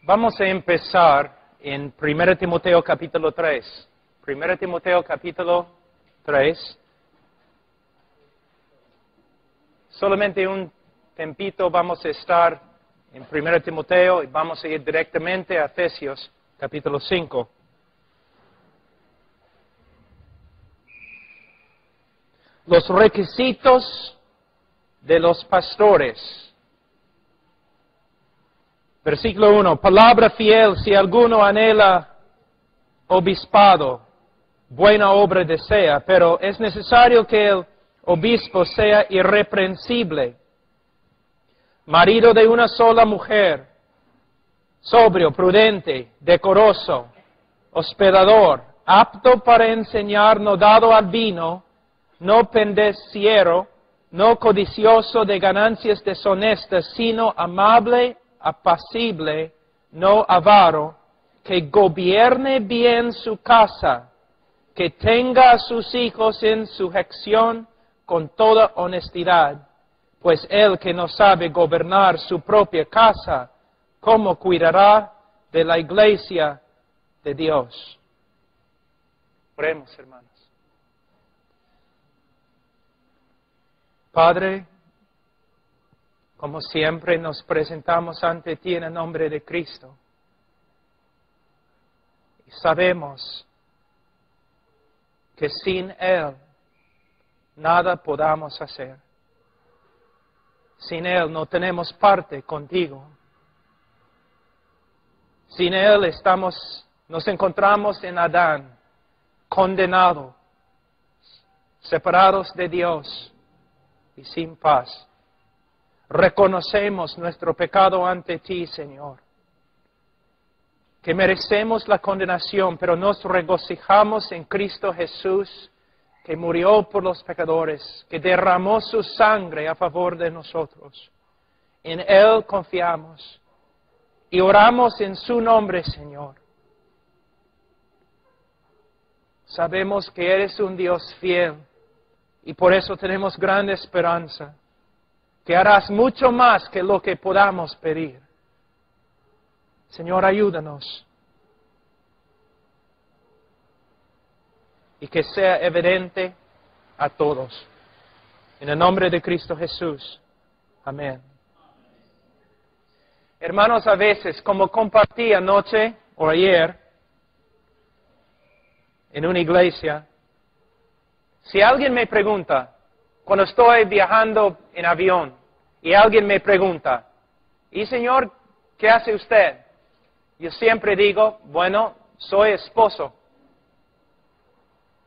Vamos a empezar en 1 Timoteo capítulo 3. 1 Timoteo capítulo 3. Solamente un tempito vamos a estar en 1 Timoteo y vamos a ir directamente a Efesios capítulo 5. Los requisitos de los pastores. Versículo 1. Palabra fiel, si alguno anhela obispado, buena obra desea, pero es necesario que el obispo sea irreprensible, marido de una sola mujer, sobrio, prudente, decoroso, hospedador, apto para enseñar, no dado al vino, no pendenciero, no codicioso de ganancias deshonestas, sino amable, apacible, no avaro, que gobierne bien su casa, que tenga a sus hijos en sujeción con toda honestidad, pues el que no sabe gobernar su propia casa, ¿cómo cuidará de la iglesia de Dios? Oremos, hermanos. Padre, como siempre nos presentamos ante ti en el nombre de Cristo. Y sabemos que sin Él nada podamos hacer. Sin Él no tenemos parte contigo. Sin Él nos encontramos en Adán, condenados, separados de Dios y sin paz. Reconocemos nuestro pecado ante ti, Señor, que merecemos la condenación, pero nos regocijamos en Cristo Jesús, que murió por los pecadores, que derramó su sangre a favor de nosotros. En Él confiamos y oramos en su nombre, Señor. Sabemos que eres un Dios fiel y por eso tenemos gran esperanza, que harás mucho más que lo que podamos pedir. Señor, ayúdanos. Y que sea evidente a todos. En el nombre de Cristo Jesús. Amén. Hermanos, a veces, como compartí anoche o ayer en una iglesia, si alguien me pregunta, cuando estoy viajando en avión, y alguien me pregunta, ¿y señor, qué hace usted? Yo siempre digo, bueno, soy esposo.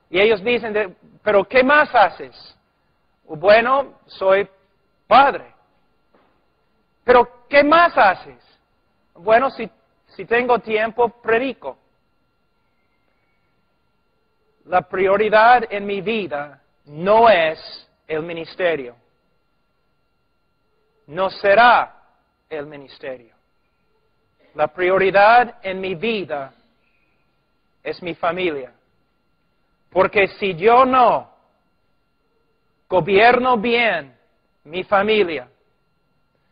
Y ellos dicen, ¿pero qué más haces? Bueno, soy padre. ¿Pero qué más haces? Bueno, si tengo tiempo, predico. La prioridad en mi vida no es el ministerio. No será el ministerio. La prioridad en mi vida es mi familia. Porque si yo no gobierno bien mi familia,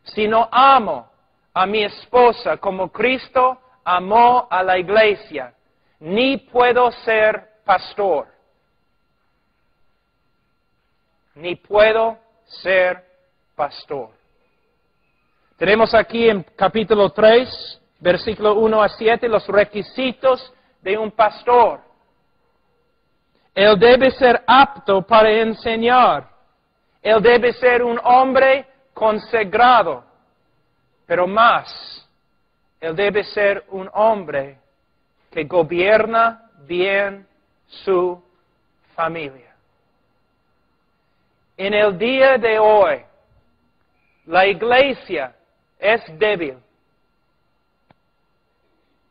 si no amo a mi esposa como Cristo amó a la iglesia, ni puedo ser pastor. Ni puedo ser pastor. Tenemos aquí en capítulo 3, versículo 1 a 7, los requisitos de un pastor. Él debe ser apto para enseñar. Él debe ser un hombre consagrado. Pero más, él debe ser un hombre que gobierna bien su familia. En el día de hoy, la iglesia es débil.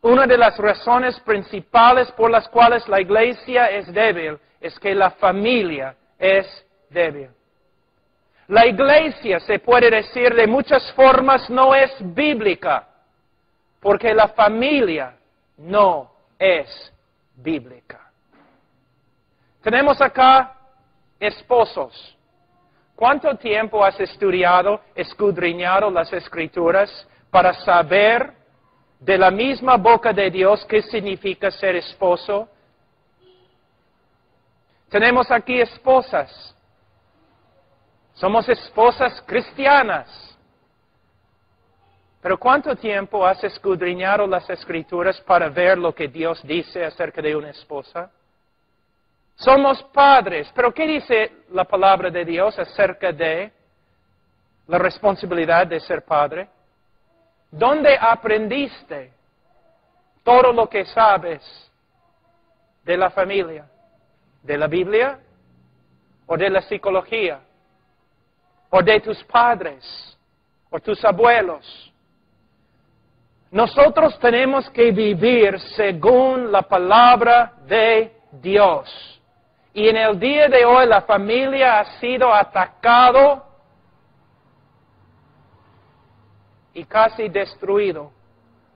Una de las razones principales por las cuales la iglesia es débil es que la familia es débil. La iglesia, se puede decir de muchas formas, no es bíblica, porque la familia no es bíblica. Tenemos acá esposos. ¿Cuánto tiempo has estudiado, escudriñado las Escrituras para saber de la misma boca de Dios qué significa ser esposo? Tenemos aquí esposas. Somos esposas cristianas. Pero ¿cuánto tiempo has escudriñado las Escrituras para ver lo que Dios dice acerca de una esposa? Somos padres, pero ¿qué dice la palabra de Dios acerca de la responsabilidad de ser padre? ¿Dónde aprendiste todo lo que sabes de la familia? ¿De la Biblia? ¿O de la psicología? ¿O de tus padres? ¿O tus abuelos? Nosotros tenemos que vivir según la palabra de Dios. Y en el día de hoy la familia ha sido atacado y casi destruido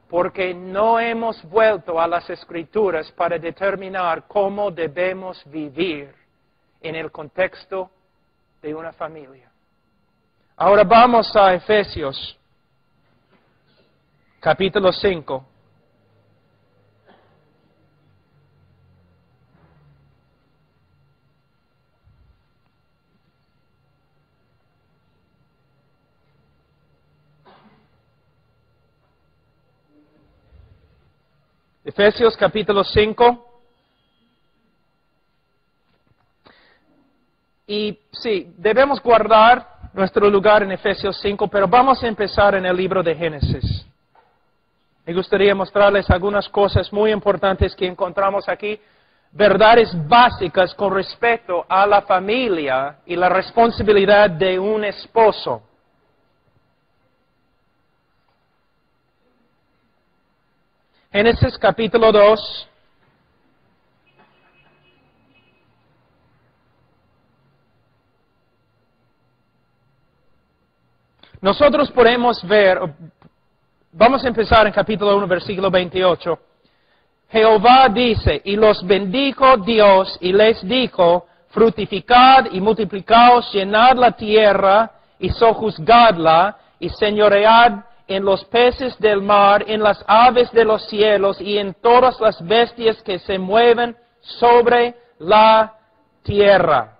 porque no hemos vuelto a las Escrituras para determinar cómo debemos vivir en el contexto de una familia. Ahora vamos a Efesios, capítulo 5. Efesios capítulo 5. Y sí, debemos guardar nuestro lugar en Efesios 5, pero vamos a empezar en el libro de Génesis. Me gustaría mostrarles algunas cosas muy importantes que encontramos aquí, verdades básicas con respecto a la familia y la responsabilidad de un esposo. Génesis capítulo 2. Nosotros podemos ver, vamos a empezar en capítulo 1, versículo 28. Jehová dice, y los bendijo Dios, y les dijo, fructificad y multiplicaos, llenad la tierra, y sojuzgadla, y señoread en los peces del mar, en las aves de los cielos, y en todas las bestias que se mueven sobre la tierra.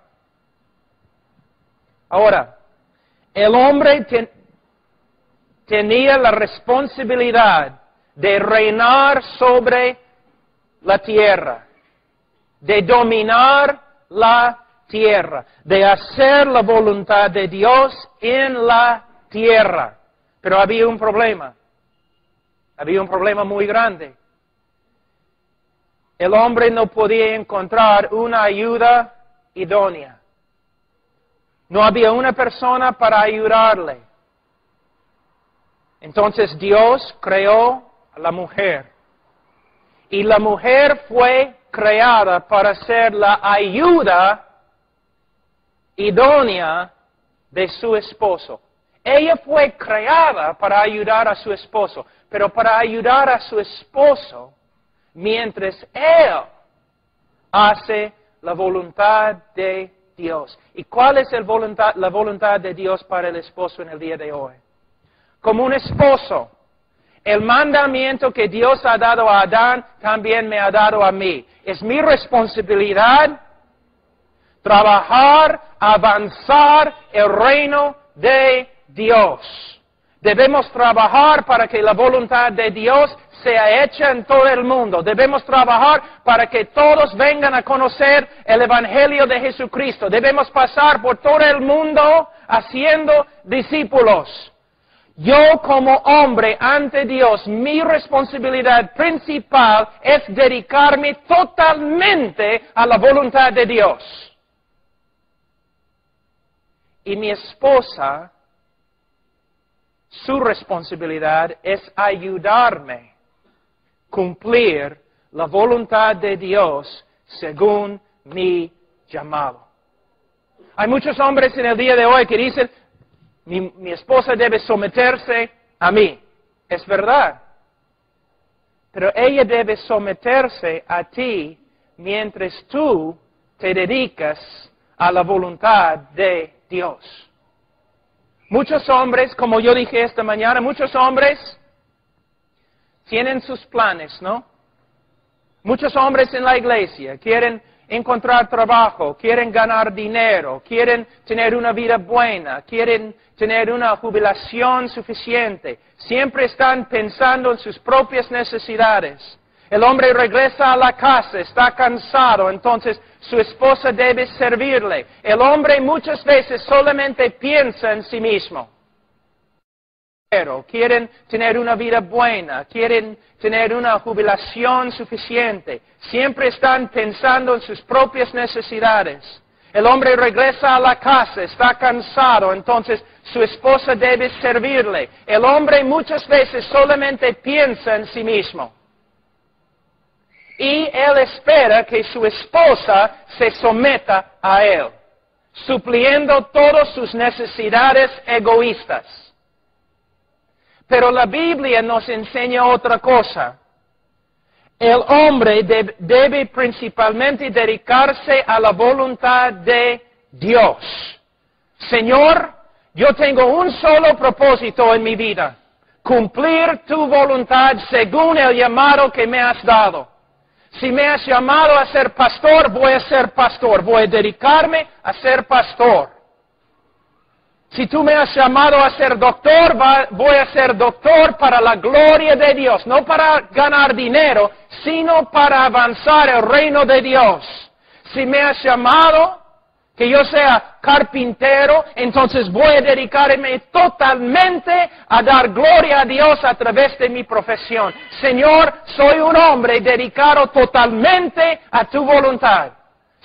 Ahora, el hombre tenía la responsabilidad de reinar sobre la tierra, de dominar la tierra, de hacer la voluntad de Dios en la tierra. Pero había un problema muy grande. El hombre no podía encontrar una ayuda idónea. No había una persona para ayudarle. Entonces Dios creó a la mujer. Y la mujer fue creada para ser la ayuda idónea de su esposo. Ella fue creada para ayudar a su esposo, pero para ayudar a su esposo mientras él hace la voluntad de Dios. ¿Y cuál es la voluntad de Dios para el esposo en el día de hoy? Como un esposo, el mandamiento que Dios ha dado a Adán también me ha dado a mí. Es mi responsabilidad trabajar, avanzar el reino de Dios. Debemos trabajar para que la voluntad de Dios sea hecha en todo el mundo. Debemos trabajar para que todos vengan a conocer el Evangelio de Jesucristo. Debemos pasar por todo el mundo haciendo discípulos. Yo como hombre ante Dios, mi responsabilidad principal es dedicarme totalmente a la voluntad de Dios. Y mi esposa, su responsabilidad es ayudarme a cumplir la voluntad de Dios según mi llamado. Hay muchos hombres en el día de hoy que dicen, mi esposa debe someterse a mí. Es verdad. Pero ella debe someterse a ti mientras tú te dedicas a la voluntad de Dios. Muchos hombres, como yo dije esta mañana, muchos hombres tienen sus planes, ¿no? Muchos hombres en la iglesia quieren encontrar trabajo, quieren ganar dinero, quieren tener una vida buena, quieren tener una jubilación suficiente. Siempre están pensando en sus propias necesidades. El hombre regresa a la casa, está cansado, entonces su esposa debe servirle. El hombre muchas veces solamente piensa en sí mismo. Quieren tener una vida buena, quieren tener una jubilación suficiente. Siempre están pensando en sus propias necesidades. El hombre regresa a la casa, está cansado, entonces su esposa debe servirle. El hombre muchas veces solamente piensa en sí mismo. Y él espera que su esposa se someta a él, supliendo todas sus necesidades egoístas. Pero la Biblia nos enseña otra cosa. El hombre debe principalmente dedicarse a la voluntad de Dios. Señor, yo tengo un solo propósito en mi vida: cumplir tu voluntad según el llamado que me has dado. Si me has llamado a ser pastor, voy a ser pastor. Voy a dedicarme a ser pastor. Si tú me has llamado a ser doctor, voy a ser doctor para la gloria de Dios. No para ganar dinero, sino para avanzar el reino de Dios. Si me has llamado que yo sea carpintero, entonces voy a dedicarme totalmente a dar gloria a Dios a través de mi profesión. Señor, soy un hombre dedicado totalmente a tu voluntad,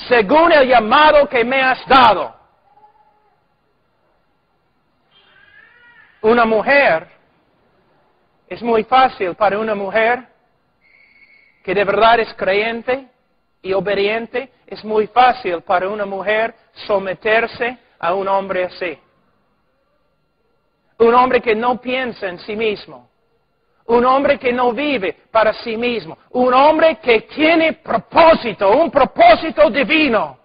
según el llamado que me has dado. Una mujer, es muy fácil para una mujer que de verdad es creyente y obediente, es muy fácil para una mujer someterse a un hombre así. Un hombre que no piensa en sí mismo. Un hombre que no vive para sí mismo. Un hombre que tiene propósito, un propósito divino.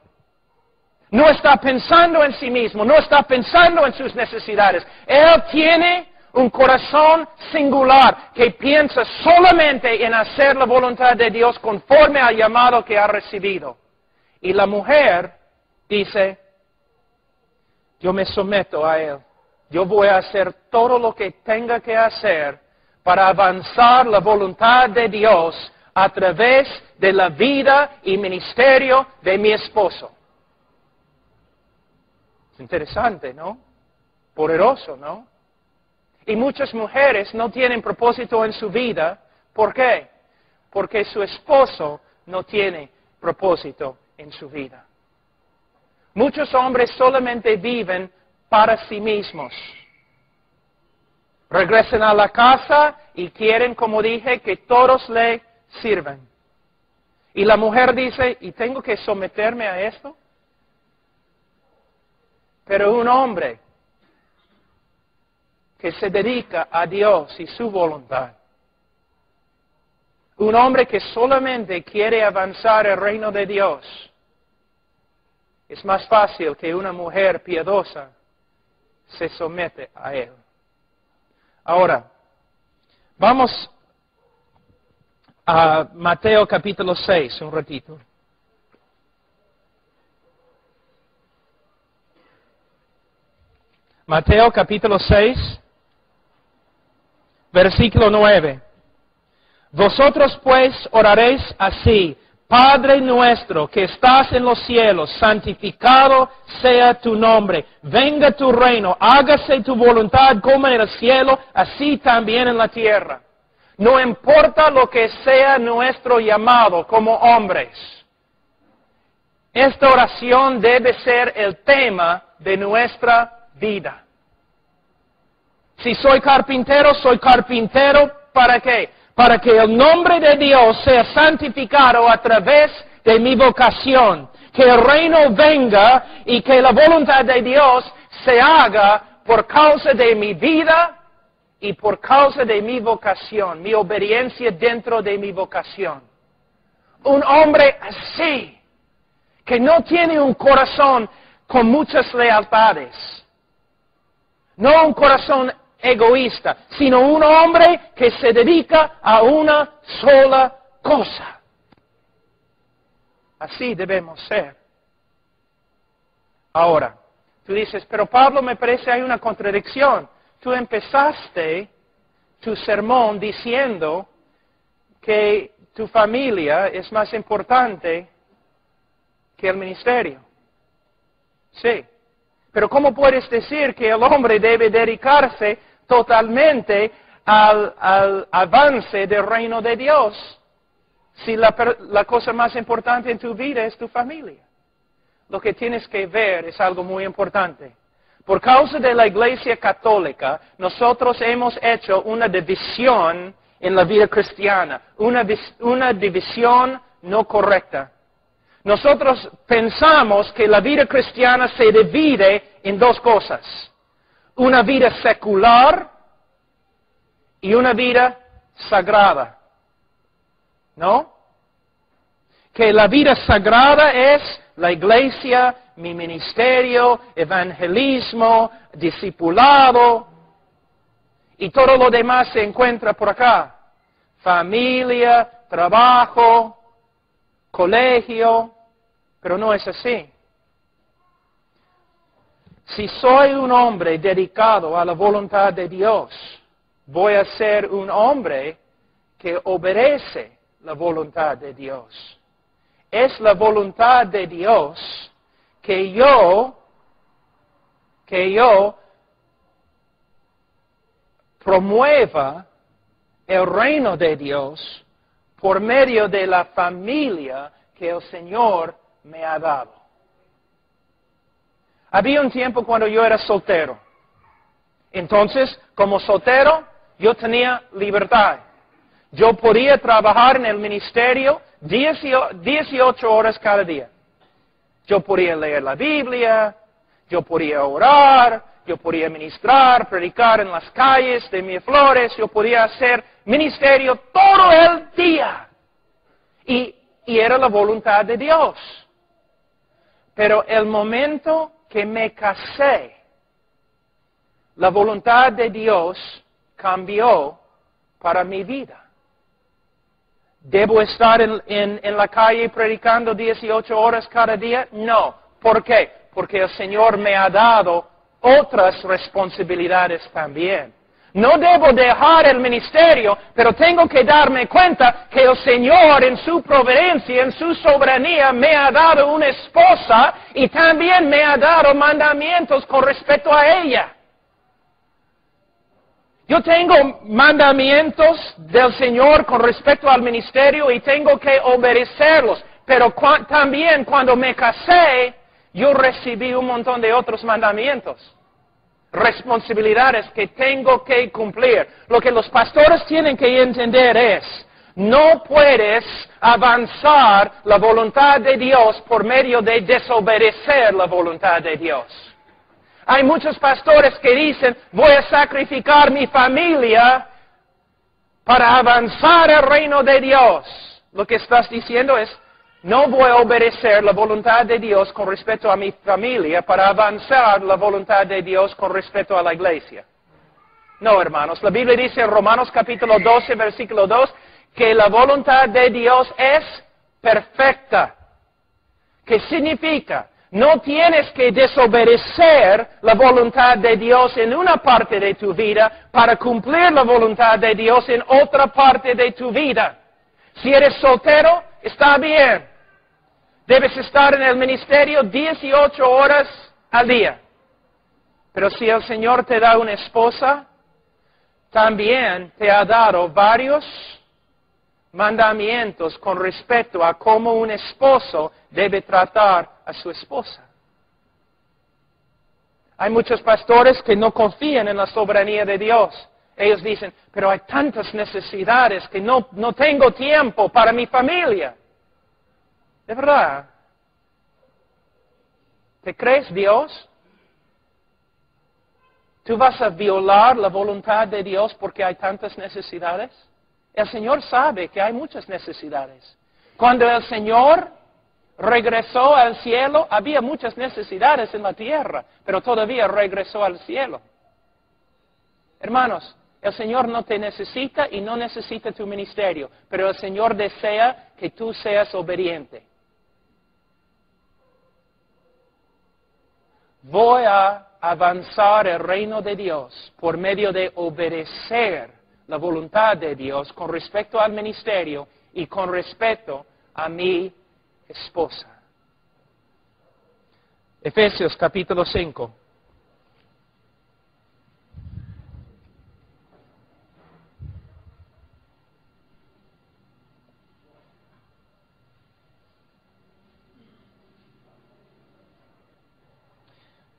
No está pensando en sí mismo, no está pensando en sus necesidades. Él tiene un corazón singular que piensa solamente en hacer la voluntad de Dios conforme al llamado que ha recibido. Y la mujer dice, yo me someto a Él. Yo voy a hacer todo lo que tenga que hacer para avanzar la voluntad de Dios a través de la vida y ministerio de mi esposo. Interesante, ¿no? Poderoso, ¿no? Y muchas mujeres no tienen propósito en su vida. ¿Por qué? Porque su esposo no tiene propósito en su vida. Muchos hombres solamente viven para sí mismos. Regresan a la casa y quieren, como dije, que todos le sirvan. Y la mujer dice, ¿y tengo que someterme a esto? Pero un hombre que se dedica a Dios y su voluntad, un hombre que solamente quiere avanzar el reino de Dios, es más fácil que una mujer piadosa se somete a Él. Ahora, vamos a Mateo capítulo 6, un ratito. Mateo capítulo 6, versículo 9. Vosotros pues oraréis así: Padre nuestro que estás en los cielos, santificado sea tu nombre. Venga tu reino, hágase tu voluntad como en el cielo, así también en la tierra. No importa lo que sea nuestro llamado como hombres. Esta oración debe ser el tema de nuestra vida. Si soy carpintero ¿para qué? Para que el nombre de Dios sea santificado a través de mi vocación. Que el reino venga y que la voluntad de Dios se haga por causa de mi vida y por causa de mi vocación, mi obediencia dentro de mi vocación. Un hombre así, que no tiene un corazón con muchas lealtades. No un corazón egoísta, sino un hombre que se dedica a una sola cosa. Así debemos ser. Ahora, tú dices, pero Pablo, me parece hay una contradicción. Tú empezaste tu sermón diciendo que tu familia es más importante que el ministerio. Sí. Pero ¿cómo puedes decir que el hombre debe dedicarse totalmente al avance del reino de Dios si la cosa más importante en tu vida es tu familia? Lo que tienes que ver es algo muy importante. Por causa de la Iglesia Católica, nosotros hemos hecho una división en la vida cristiana, una división no correcta. Nosotros pensamos que la vida cristiana se divide en dos cosas, una vida secular y una vida sagrada. ¿No? Que la vida sagrada es la iglesia, mi ministerio, evangelismo, discipulado, y todo lo demás se encuentra por acá. Familia, trabajo, colegio, pero no es así. Si soy un hombre dedicado a la voluntad de Dios, voy a ser un hombre que obedece la voluntad de Dios. Es la voluntad de Dios que yo promueva el reino de Dios por medio de la familia que el Señor me ha dado. Había un tiempo cuando yo era soltero. Entonces, como soltero, yo tenía libertad. Yo podía trabajar en el ministerio 18 horas cada día. Yo podía leer la Biblia, yo podía orar, yo podía ministrar, predicar en las calles de Miraflores, yo podía hacer ministerio todo el día. Y era la voluntad de Dios. Pero el momento que me casé, la voluntad de Dios cambió para mi vida. ¿Debo estar en la calle predicando 18 horas cada día? No. ¿Por qué? Porque el Señor me ha dado otras responsabilidades también. No debo dejar el ministerio, pero tengo que darme cuenta que el Señor en su providencia, en su soberanía, me ha dado una esposa y también me ha dado mandamientos con respecto a ella. Yo tengo mandamientos del Señor con respecto al ministerio y tengo que obedecerlos. Pero también cuando me casé, yo recibí un montón de otros mandamientos. Responsabilidades que tengo que cumplir. Lo que los pastores tienen que entender es, no puedes avanzar la voluntad de Dios por medio de desobedecer la voluntad de Dios. Hay muchos pastores que dicen, voy a sacrificar mi familia para avanzar el reino de Dios. Lo que estás diciendo es, no voy a obedecer la voluntad de Dios con respecto a mi familia para avanzar la voluntad de Dios con respecto a la iglesia. No, hermanos. La Biblia dice en Romanos capítulo 12, versículo 2, que la voluntad de Dios es perfecta. ¿Qué significa? No tienes que desobedecer la voluntad de Dios en una parte de tu vida para cumplir la voluntad de Dios en otra parte de tu vida. Si eres soltero, está bien. Debes estar en el ministerio 18 horas al día. Pero si el Señor te da una esposa, también te ha dado varios mandamientos con respecto a cómo un esposo debe tratar a su esposa. Hay muchos pastores que no confían en la soberanía de Dios. Ellos dicen, pero hay tantas necesidades que no tengo tiempo para mi familia. ¿De verdad? ¿Te crees Dios? ¿Tú vas a violar la voluntad de Dios porque hay tantas necesidades? El Señor sabe que hay muchas necesidades. Cuando el Señor regresó al cielo, había muchas necesidades en la tierra, pero todavía regresó al cielo. Hermanos, el Señor no te necesita y no necesita tu ministerio, pero el Señor desea que tú seas obediente. Voy a avanzar el reino de Dios por medio de obedecer la voluntad de Dios con respecto al ministerio y con respecto a mi esposa. Efesios capítulo 5.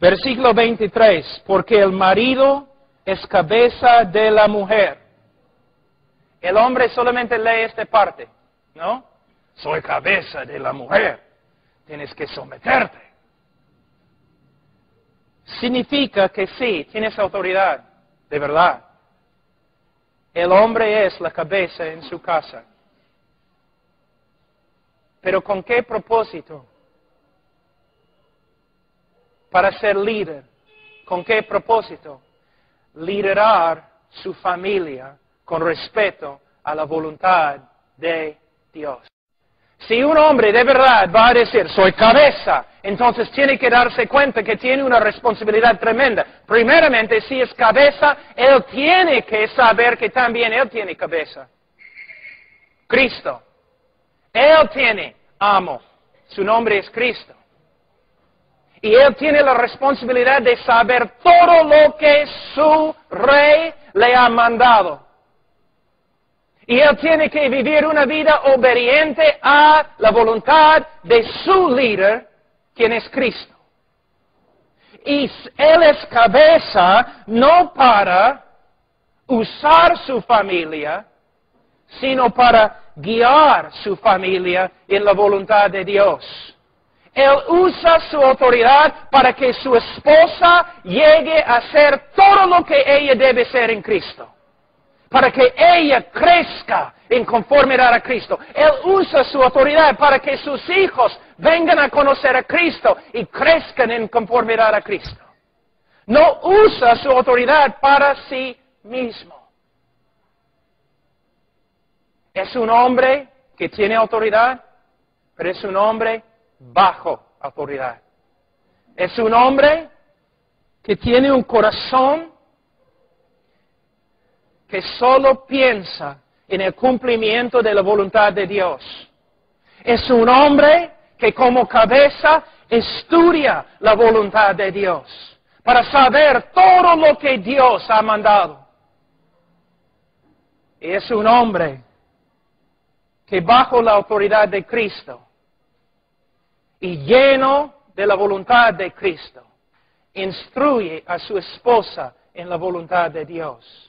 Versículo 23, porque el marido es cabeza de la mujer. El hombre solamente lee esta parte, ¿no? Soy cabeza de la mujer, tienes que someterte. Significa que sí, tienes autoridad, de verdad. El hombre es la cabeza en su casa. Pero ¿con qué propósito? Para ser líder. ¿Con qué propósito? Liderar su familia con respeto a la voluntad de Dios. Si un hombre de verdad va a decir, soy cabeza, entonces tiene que darse cuenta que tiene una responsabilidad tremenda. Primeramente, si es cabeza, él tiene que saber que también él tiene cabeza. Cristo. Él tiene amo. Su nombre es Cristo. Y él tiene la responsabilidad de saber todo lo que su rey le ha mandado. Y él tiene que vivir una vida obediente a la voluntad de su líder, quien es Cristo. Y él es cabeza no para usar su familia, sino para guiar su familia en la voluntad de Dios. Él usa su autoridad para que su esposa llegue a ser todo lo que ella debe ser en Cristo. Para que ella crezca en conformidad a Cristo. Él usa su autoridad para que sus hijos vengan a conocer a Cristo y crezcan en conformidad a Cristo. No usa su autoridad para sí mismo. Es un hombre que tiene autoridad, pero es un hombre bajo autoridad. Es un hombre que tiene un corazón que solo piensa en el cumplimiento de la voluntad de Dios. Es un hombre que como cabeza estudia la voluntad de Dios para saber todo lo que Dios ha mandado. Y es un hombre que bajo la autoridad de Cristo y lleno de la voluntad de Cristo, instruye a su esposa en la voluntad de Dios.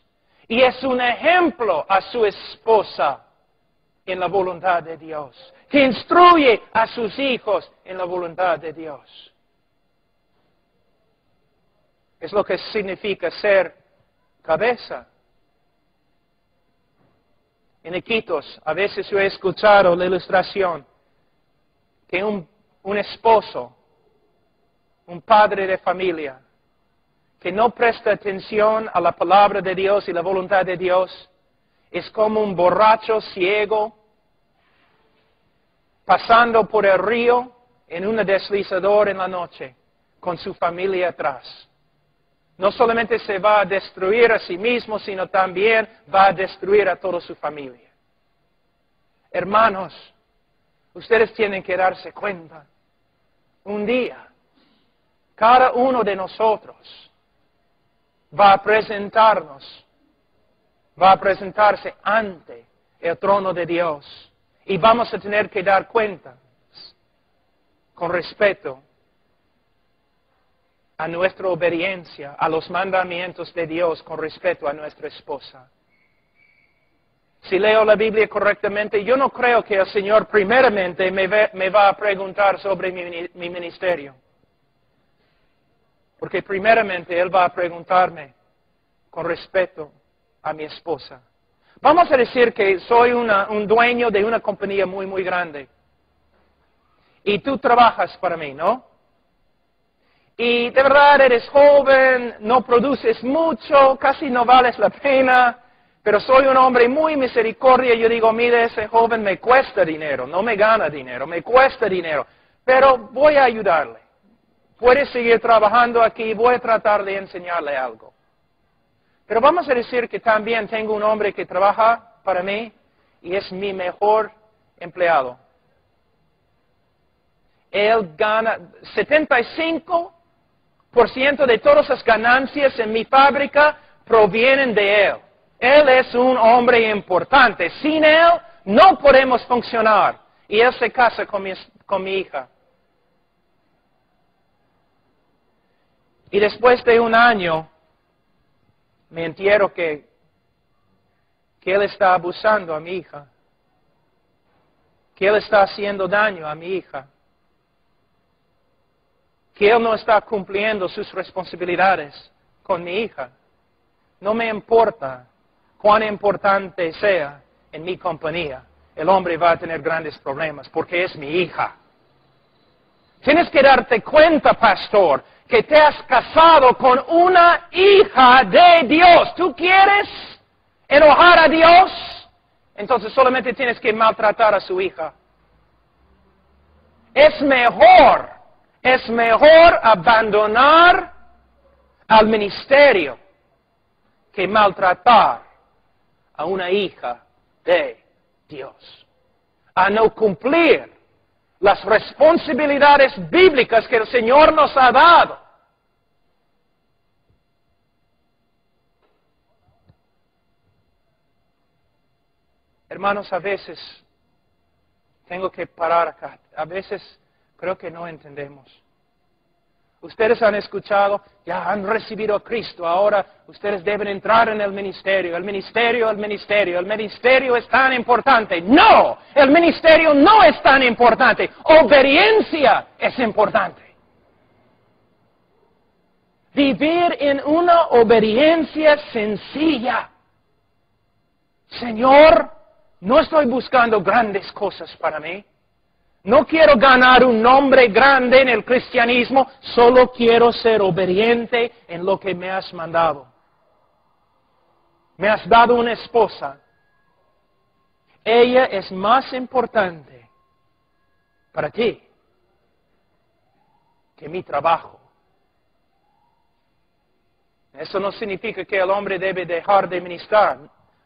Y es un ejemplo a su esposa en la voluntad de Dios, que instruye a sus hijos en la voluntad de Dios. Es lo que significa ser cabeza. En Iquitos, a veces yo he escuchado la ilustración que un esposo, un padre de familia, que no presta atención a la palabra de Dios y la voluntad de Dios, es como un borracho ciego pasando por el río en un deslizador en la noche, con su familia atrás. No solamente se va a destruir a sí mismo, sino también va a destruir a toda su familia. Hermanos, ustedes tienen que darse cuenta. Un día, cada uno de nosotros va a presentarse ante el trono de Dios. Y vamos a tener que dar cuenta con respeto a nuestra obediencia, a los mandamientos de Dios con respecto a nuestra esposa. Si leo la Biblia correctamente, yo no creo que el Señor primeramente me va a preguntar sobre mi ministerio. Porque primeramente Él va a preguntarme con respeto a mi esposa. Vamos a decir que soy un dueño de una compañía muy, muy grande. Y tú trabajas para mí, ¿no? y de verdad eres joven, no produces mucho, casi no vales la pena, pero soy un hombre muy misericordia. Yo digo, mire, ese joven me cuesta dinero, no me gana dinero, me cuesta dinero, pero voy a ayudarle. Puede seguir trabajando aquí, voy a tratar de enseñarle algo. Pero vamos a decir que también tengo un hombre que trabaja para mí y es mi mejor empleado. Él gana 75% de todas las ganancias en mi fábrica provienen de él. Él es un hombre importante. Sin él no podemos funcionar. Y él se casa con mi hija. Y después de un año, me entero que él está abusando a mi hija. Que él está haciendo daño a mi hija. Que él no está cumpliendo sus responsabilidades con mi hija. No me importa cuán importante sea en mi compañía. El hombre va a tener grandes problemas porque es mi hija. Tienes que darte cuenta, pastor, que te has casado con una hija de Dios. ¿Tú quieres enojar a Dios? Entonces solamente tienes que maltratar a su hija. Es mejor abandonar al ministerio que maltratar a una hija de Dios. A no cumplir las responsabilidades bíblicas que el Señor nos ha dado. Hermanos, a veces tengo que parar acá. A veces creo que no entendemos. Ustedes han escuchado, ya han recibido a Cristo, ahora ustedes deben entrar en el ministerio. El ministerio es tan importante. ¡No! El ministerio no es tan importante. Obediencia es importante. Vivir en una obediencia sencilla. Señor, no estoy buscando grandes cosas para mí. No quiero ganar un nombre grande en el cristianismo, solo quiero ser obediente en lo que me has mandado. Me has dado una esposa. Ella es más importante para ti que mi trabajo. Eso no significa que el hombre debe dejar de ministrar.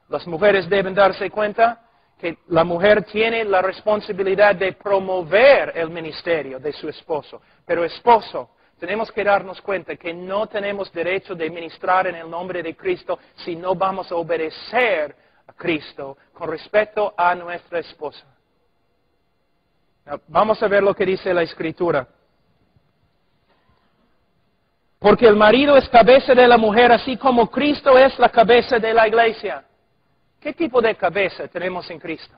Las mujeres deben darse cuenta que la mujer tiene la responsabilidad de promover el ministerio de su esposo. Pero esposo, tenemos que darnos cuenta que no tenemos derecho de ministrar en el nombre de Cristo si no vamos a obedecer a Cristo con respecto a nuestra esposa. Vamos a ver lo que dice la Escritura. Porque el marido es cabeza de la mujer, así como Cristo es la cabeza de la iglesia. ¿Qué tipo de cabeza tenemos en Cristo?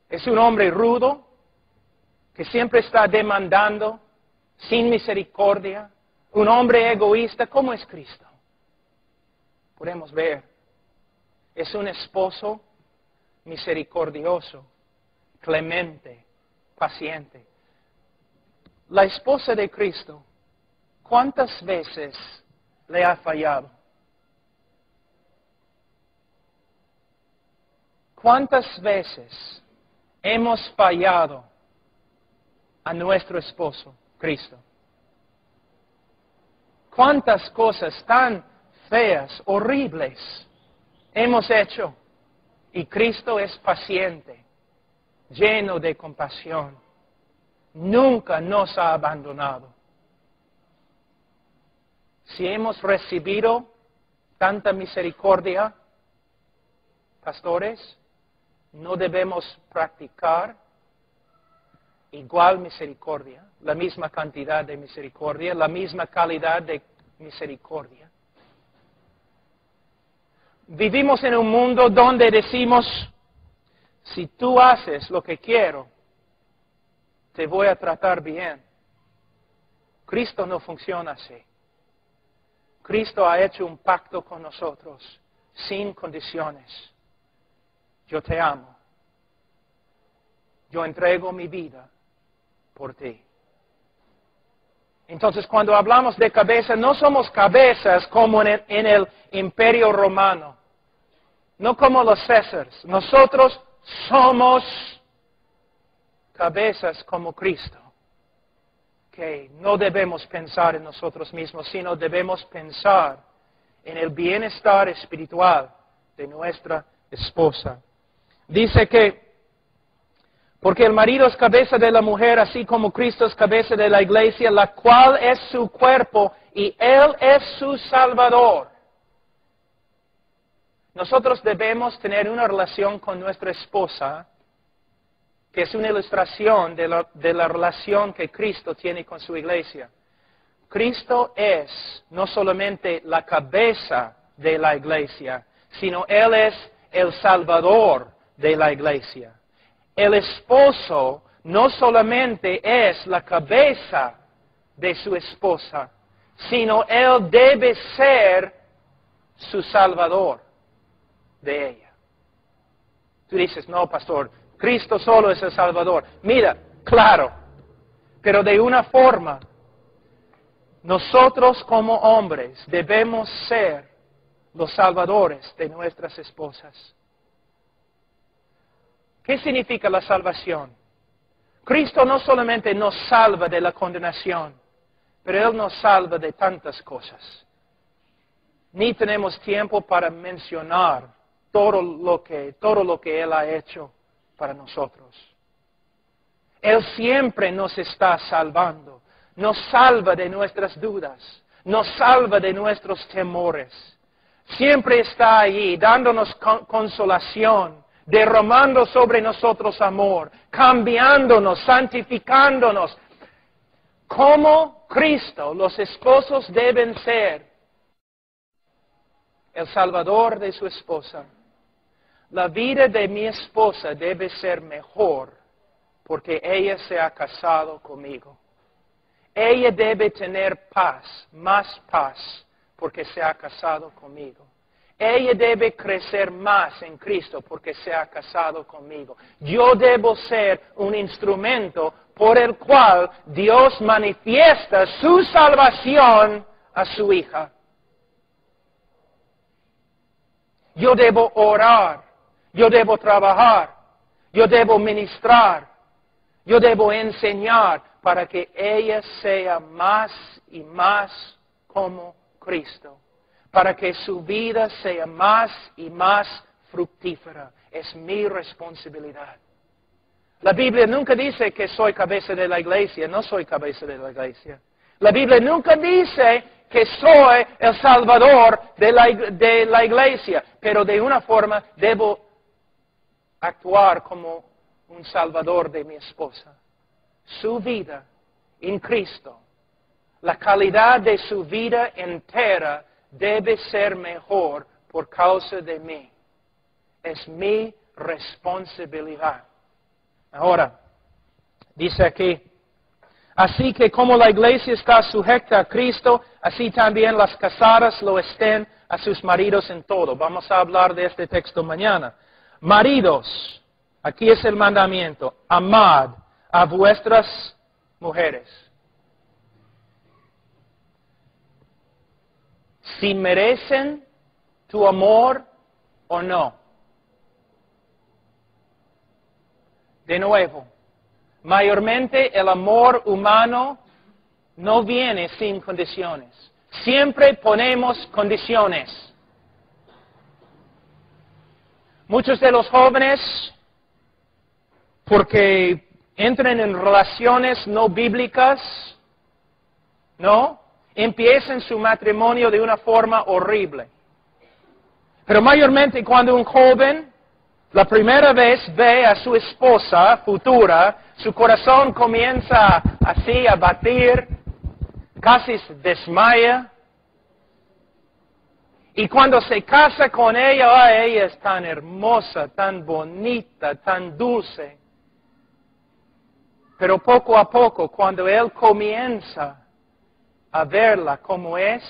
¿Es un hombre rudo, que siempre está demandando, sin misericordia? ¿Un hombre egoísta? ¿Cómo es Cristo? Podemos ver. Es un esposo misericordioso, clemente, paciente. La esposa de Cristo, ¿cuántas veces le ha fallado? ¿Cuántas veces hemos fallado a nuestro esposo, Cristo? ¿Cuántas cosas tan feas, horribles hemos hecho? Y Cristo es paciente, lleno de compasión. Nunca nos ha abandonado. Si hemos recibido tanta misericordia, pastores, no debemos practicar igual misericordia, la misma cantidad de misericordia, la misma calidad de misericordia. Vivimos en un mundo donde decimos, si tú haces lo que quiero, te voy a tratar bien. Cristo no funciona así. Cristo ha hecho un pacto con nosotros, sin condiciones. Yo te amo. Yo entrego mi vida por ti. Entonces, cuando hablamos de cabeza, no somos cabezas como en el Imperio Romano, no como los Césares. Nosotros somos cabezas como Cristo, que no debemos pensar en nosotros mismos, sino debemos pensar en el bienestar espiritual de nuestra esposa. Dice que, porque el marido es cabeza de la mujer, así como Cristo es cabeza de la iglesia, la cual es su cuerpo, y Él es su Salvador. Nosotros debemos tener una relación con nuestra esposa, que es una ilustración de la relación que Cristo tiene con su iglesia. Cristo es no solamente la cabeza de la iglesia, sino Él es el Salvador de la iglesia. El esposo no solamente es la cabeza de su esposa, sino Él debe ser su Salvador de ella. Tú dices, no, pastor, Cristo solo es el Salvador. Mira, claro, pero de una forma, nosotros como hombres debemos ser los salvadores de nuestras esposas. ¿Qué significa la salvación? Cristo no solamente nos salva de la condenación, pero Él nos salva de tantas cosas. Ni tenemos tiempo para mencionar todo lo que Él ha hecho para nosotros. Él siempre nos está salvando. Nos salva de nuestras dudas. Nos salva de nuestros temores. Siempre está allí dándonos consolación, derramando sobre nosotros amor, cambiándonos, santificándonos. Como Cristo, los esposos deben ser el Salvador de su esposa. La vida de mi esposa debe ser mejor porque ella se ha casado conmigo. Ella debe tener paz, más paz, porque se ha casado conmigo. Ella debe crecer más en Cristo porque se ha casado conmigo. Yo debo ser un instrumento por el cual Dios manifiesta su salvación a su hija. Yo debo orar, yo debo trabajar, yo debo ministrar, yo debo enseñar para que ella sea más y más como Cristo, para que su vida sea más y más fructífera. Es mi responsabilidad. La Biblia nunca dice que soy cabeza de la iglesia, no soy cabeza de la iglesia. La Biblia nunca dice que soy el Salvador de la iglesia, pero de una forma debo actuar como un Salvador de mi esposa. Su vida en Cristo, la calidad de su vida entera debe ser mejor por causa de mí. Es mi responsabilidad. Ahora, dice aquí, así que como la iglesia está sujeta a Cristo, así también las casadas lo estén a sus maridos en todo. Vamos a hablar de este texto mañana. Maridos, aquí es el mandamiento, amad a vuestras mujeres. Si merecen tu amor o no. De nuevo, mayormente el amor humano no viene sin condiciones. Siempre ponemos condiciones. Muchos de los jóvenes, porque entran en relaciones no bíblicas, ¿no? Empiezan su matrimonio de una forma horrible. Pero mayormente cuando un joven la primera vez ve a su esposa futura, su corazón comienza así a batir, casi se desmaya. Y cuando se casa con ella, ella es tan hermosa, tan bonita, tan dulce. Pero poco a poco, cuando él comienza a verla como es,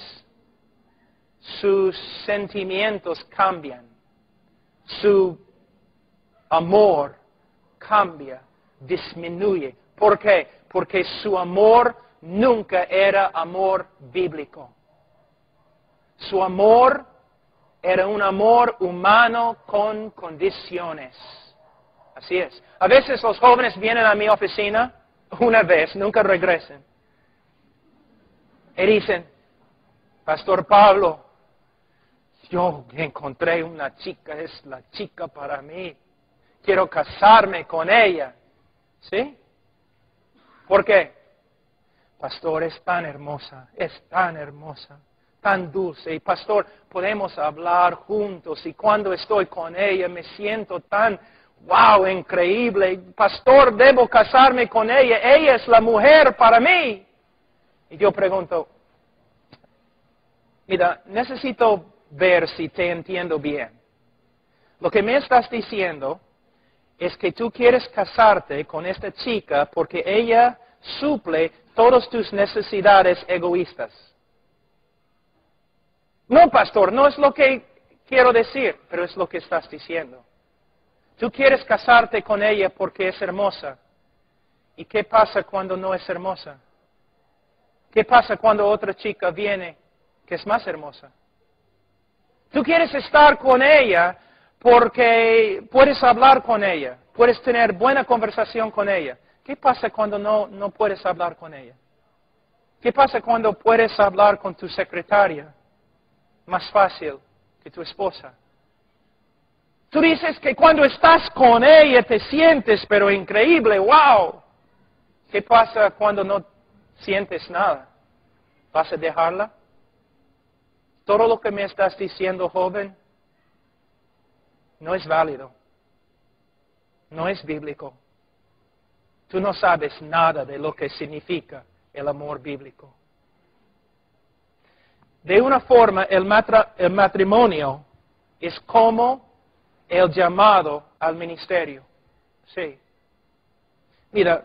sus sentimientos cambian. Su amor cambia, disminuye. ¿Por qué? Porque su amor nunca era amor bíblico. Su amor era un amor humano con condiciones. Así es. A veces los jóvenes vienen a mi oficina una vez, nunca regresen. Y dicen, Pastor Pablo, yo encontré una chica, es la chica para mí. Quiero casarme con ella. ¿Sí? ¿Por qué? Pastor, es tan hermosa, tan dulce. Y pastor, podemos hablar juntos. Y cuando estoy con ella me siento tan, wow, increíble. Pastor, debo casarme con ella. Ella es la mujer para mí. Y yo pregunto, mira, necesito ver si te entiendo bien. Lo que me estás diciendo es que tú quieres casarte con esta chica porque ella suple todas tus necesidades egoístas. No, pastor, no es lo que quiero decir, pero es lo que estás diciendo. Tú quieres casarte con ella porque es hermosa. ¿Y qué pasa cuando no es hermosa? ¿Qué pasa cuando otra chica viene que es más hermosa? Tú quieres estar con ella porque puedes hablar con ella, puedes tener buena conversación con ella. ¿Qué pasa cuando no puedes hablar con ella? ¿Qué pasa cuando puedes hablar con tu secretaria más fácil que tu esposa? Tú dices que cuando estás con ella te sientes, pero increíble, wow. ¿Qué pasa cuando no sientes nada? ¿Vas a dejarla? Todo lo que me estás diciendo, joven, no es válido. No es bíblico. Tú no sabes nada de lo que significa el amor bíblico. De una forma, el matrimonio es como el llamado al ministerio. Sí. Mira,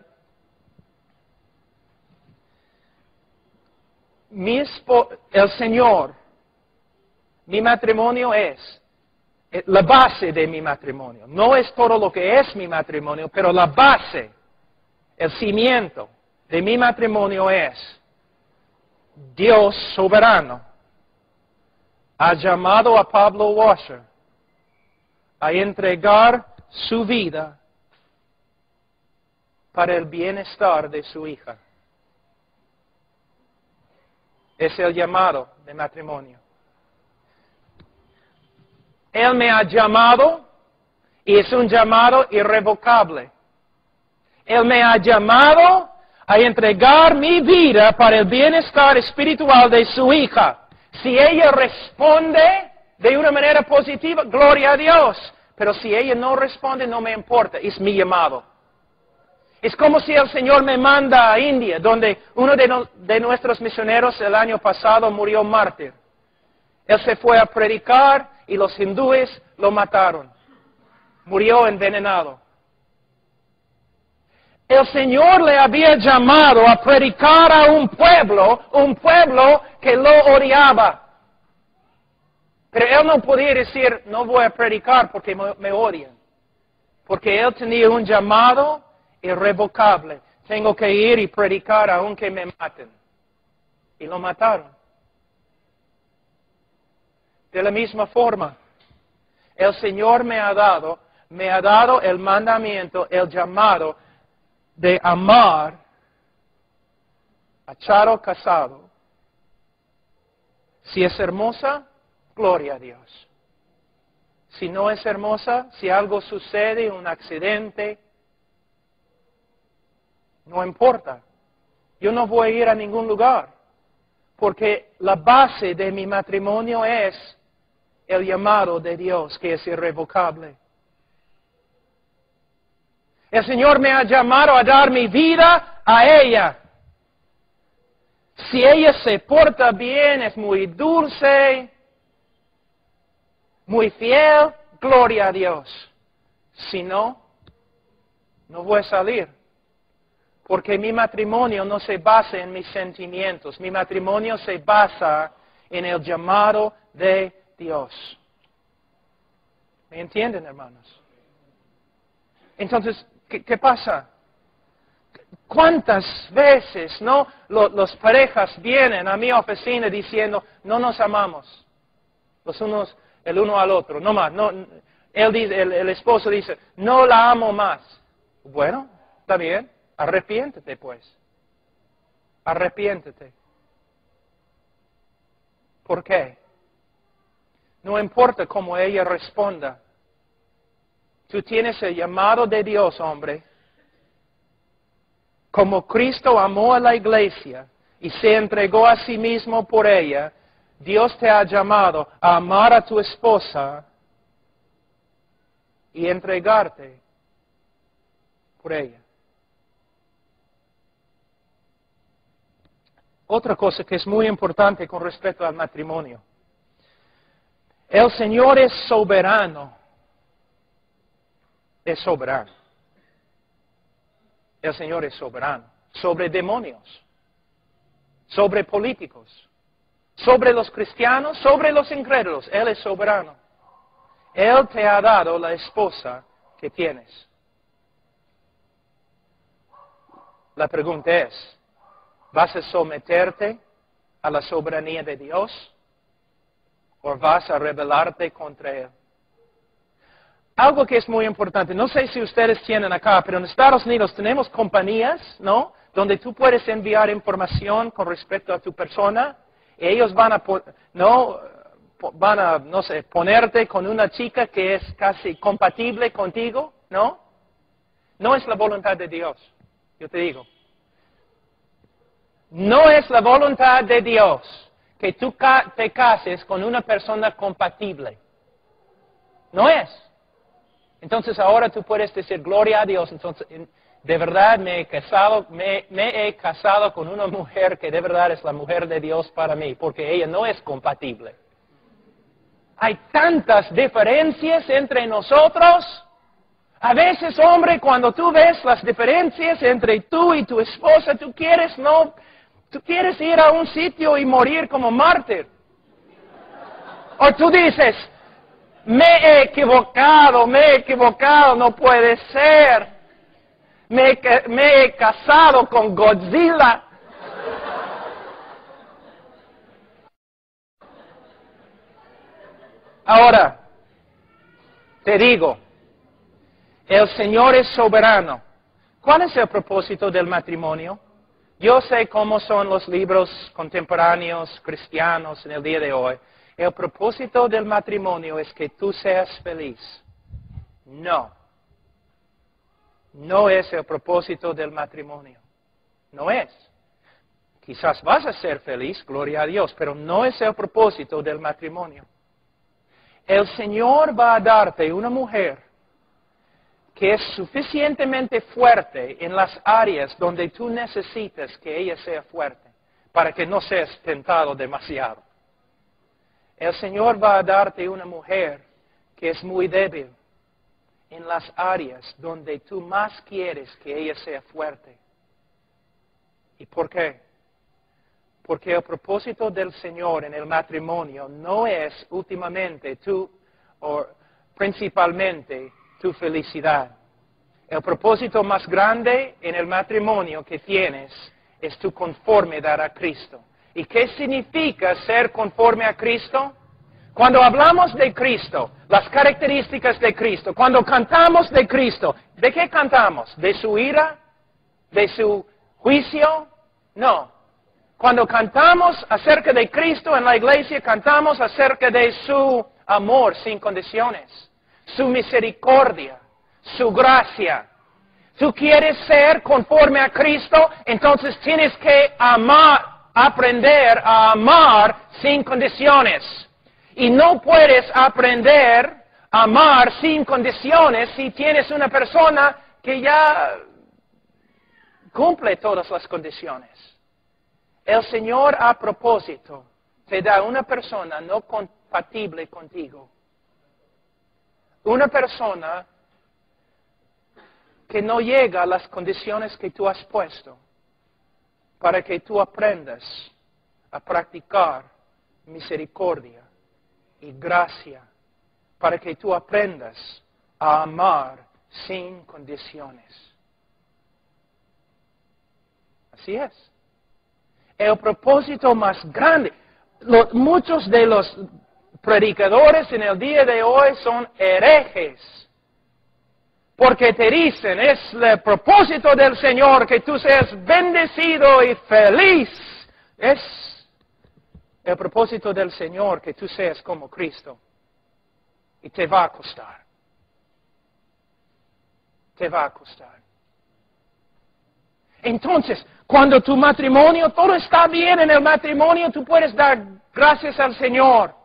el Señor, mi matrimonio es la base de mi matrimonio. No es todo lo que es mi matrimonio, pero la base, el cimiento de mi matrimonio es Dios soberano. Ha llamado a Pablo Washer a entregar su vida para el bienestar de su hija. Es el llamado de matrimonio. Él me ha llamado y es un llamado irrevocable. Él me ha llamado a entregar mi vida para el bienestar espiritual de su hija. Si ella responde de una manera positiva, gloria a Dios. Pero si ella no responde, no me importa, es mi llamado. Es como si el Señor me manda a India, donde uno de nuestros misioneros el año pasado murió mártir. Él se fue a predicar y los hindúes lo mataron. Murió envenenado. El Señor le había llamado a predicar a un pueblo que lo odiaba. Pero él no podía decir, no voy a predicar porque me odian. Porque él tenía un llamado irrevocable. Tengo que ir y predicar aunque me maten. Y lo mataron. De la misma forma, el Señor me ha dado el mandamiento, el llamado de amar a Charo Casado. Si es hermosa, gloria a Dios. Si no es hermosa, si algo sucede, un accidente, no importa. Yo no voy a ir a ningún lugar. Porque la base de mi matrimonio es el llamado de Dios, que es irrevocable. El Señor me ha llamado a dar mi vida a ella. Si ella se porta bien, es muy dulce, muy fiel, gloria a Dios. Si no, no voy a salir. Porque mi matrimonio no se basa en mis sentimientos. Mi matrimonio se basa en el llamado de Dios. ¿Me entienden, hermanos? Entonces, ¿qué pasa? ¿Cuántas veces, no, los parejas vienen a mi oficina diciendo, no nos amamos, los unos, el uno al otro, no más, no, él dice, el esposo dice, no la amo más. Bueno, está bien, arrepiéntete pues, arrepiéntete. ¿Por qué? No importa cómo ella responda. Tú tienes el llamado de Dios, hombre. Como Cristo amó a la iglesia y se entregó a sí mismo por ella, Dios te ha llamado a amar a tu esposa y entregarte por ella. Otra cosa que es muy importante con respecto al matrimonio. El Señor es soberano. Es soberano. El Señor es soberano. Sobre demonios. Sobre políticos. Sobre los cristianos. Sobre los incrédulos. Él es soberano. Él te ha dado la esposa que tienes. La pregunta es, ¿vas a someterte a la soberanía de Dios? ¿O vas a rebelarte contra Él? Algo que es muy importante, no sé si ustedes tienen acá, pero en Estados Unidos tenemos compañías, ¿no? Donde tú puedes enviar información con respecto a tu persona. Y ellos van a, no sé, ponerte con una chica que es casi compatible contigo, ¿no? No es la voluntad de Dios, yo te digo. No es la voluntad de Dios que tú te cases con una persona compatible. No es. Entonces ahora tú puedes decir, gloria a Dios, entonces de verdad me he casado con una mujer que de verdad es la mujer de Dios para mí, porque ella no es compatible. Hay tantas diferencias entre nosotros. A veces, hombre, cuando tú ves las diferencias entre tú y tu esposa, tú quieres ir a un sitio y morir como mártir. O tú dices, me he equivocado, no puede ser. Me he casado con Godzilla. Ahora, te digo, el Señor es soberano. ¿Cuál es el propósito del matrimonio? Yo sé cómo son los libros contemporáneos cristianos en el día de hoy. El propósito del matrimonio es que tú seas feliz. No. No es el propósito del matrimonio. No es. Quizás vas a ser feliz, gloria a Dios, pero no es el propósito del matrimonio. El Señor va a darte una mujer que es suficientemente fuerte en las áreas donde tú necesitas que ella sea fuerte, para que no seas tentado demasiado. El Señor va a darte una mujer que es muy débil en las áreas donde tú más quieres que ella sea fuerte. ¿Y por qué? Porque el propósito del Señor en el matrimonio no es últimamente principalmente tu felicidad. El propósito más grande en el matrimonio que tienes es tu conformidad a Cristo. ¿Y qué significa ser conforme a Cristo? Cuando hablamos de Cristo, las características de Cristo, cuando cantamos de Cristo, ¿de qué cantamos? ¿De su ira? ¿De su juicio? No. Cuando cantamos acerca de Cristo en la iglesia, cantamos acerca de su amor sin condiciones, su misericordia, su gracia. Tú quieres ser conforme a Cristo, entonces tienes que aprender a amar sin condiciones. Y no puedes aprender a amar sin condiciones si tienes una persona que ya cumple todas las condiciones. El Señor a propósito te da una persona no compatible contigo. Una persona que no llega a las condiciones que tú has puesto para que tú aprendas a practicar misericordia y gracia, para que tú aprendas a amar sin condiciones. Así es. El propósito más grande. Muchos de los predicadores en el día de hoy son herejes. Porque te dicen, es el propósito del Señor que tú seas bendecido y feliz. Es el propósito del Señor que tú seas como Cristo. Y te va a costar. Te va a costar. Entonces, cuando tu matrimonio, todo está bien en el matrimonio, tú puedes dar gracias al Señor.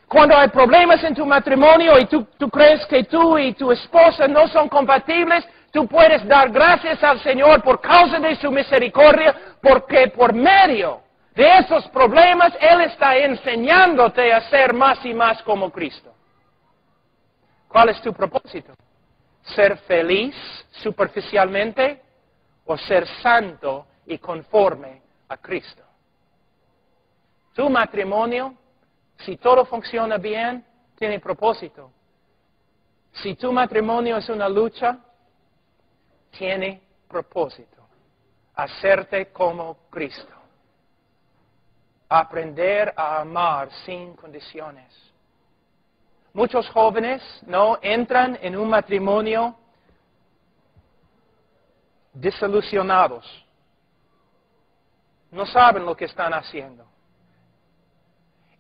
Cuando hay problemas en tu matrimonio y tú crees que tú y tu esposa no son compatibles, tú puedes dar gracias al Señor por causa de su misericordia, porque por medio de esos problemas Él está enseñándote a ser más y más como Cristo. ¿Cuál es tu propósito? ¿Ser feliz superficialmente o ser santo y conforme a Cristo? Tu matrimonio, si todo funciona bien, tiene propósito. Si tu matrimonio es una lucha, tiene propósito. Hacerte como Cristo. Aprender a amar sin condiciones. Muchos jóvenes no entran en un matrimonio desilusionados. No saben lo que están haciendo.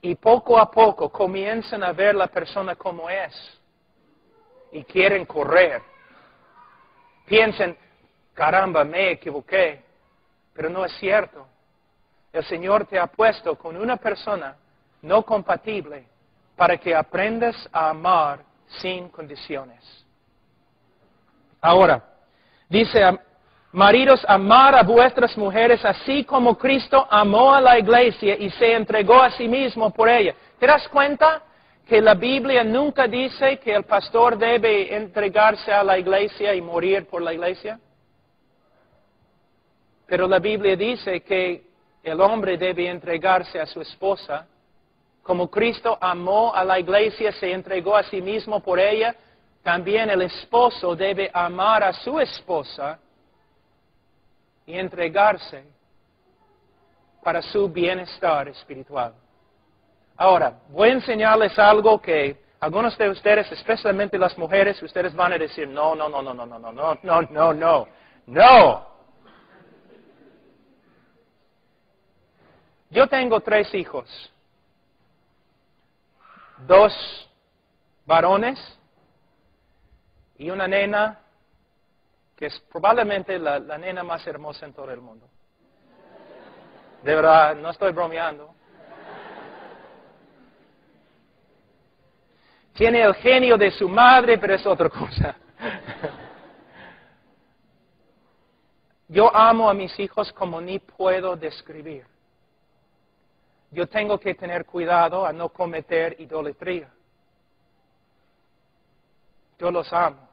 Y poco a poco comienzan a ver la persona como es. Y quieren correr. Piensan, caramba, me equivoqué. Pero no es cierto. El Señor te ha puesto con una persona no compatible para que aprendas a amar sin condiciones. Ahora, dice, maridos, amad a vuestras mujeres así como Cristo amó a la iglesia y se entregó a sí mismo por ella. ¿Te das cuenta que la Biblia nunca dice que el pastor debe entregarse a la iglesia y morir por la iglesia? Pero la Biblia dice que el hombre debe entregarse a su esposa. Como Cristo amó a la iglesia, se entregó a sí mismo por ella, también el esposo debe amar a su esposa y entregarse para su bienestar espiritual. Ahora, voy a enseñarles algo que algunos de ustedes, especialmente las mujeres, ustedes van a decir, no. Yo tengo 3 hijos. 2 varones y una nena que es probablemente la nena más hermosa en todo el mundo. De verdad, no estoy bromeando. Tiene el genio de su madre, pero es otra cosa. Yo amo a mis hijos como ni puedo describir. Yo tengo que tener cuidado a no cometer idolatría. Yo los amo.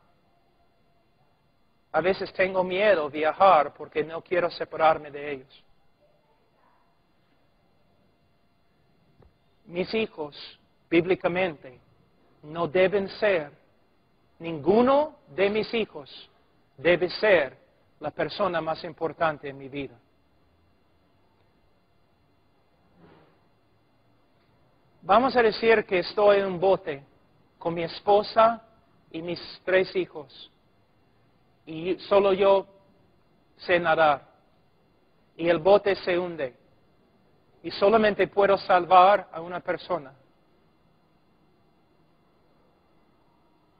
A veces tengo miedo de viajar porque no quiero separarme de ellos. Mis hijos, bíblicamente, no deben ser, ninguno de mis hijos debe ser la persona más importante en mi vida. Vamos a decir que estoy en un bote con mi esposa y mis 3 hijos. Y solo yo sé nadar. Y el bote se hunde. Y solamente puedo salvar a una persona.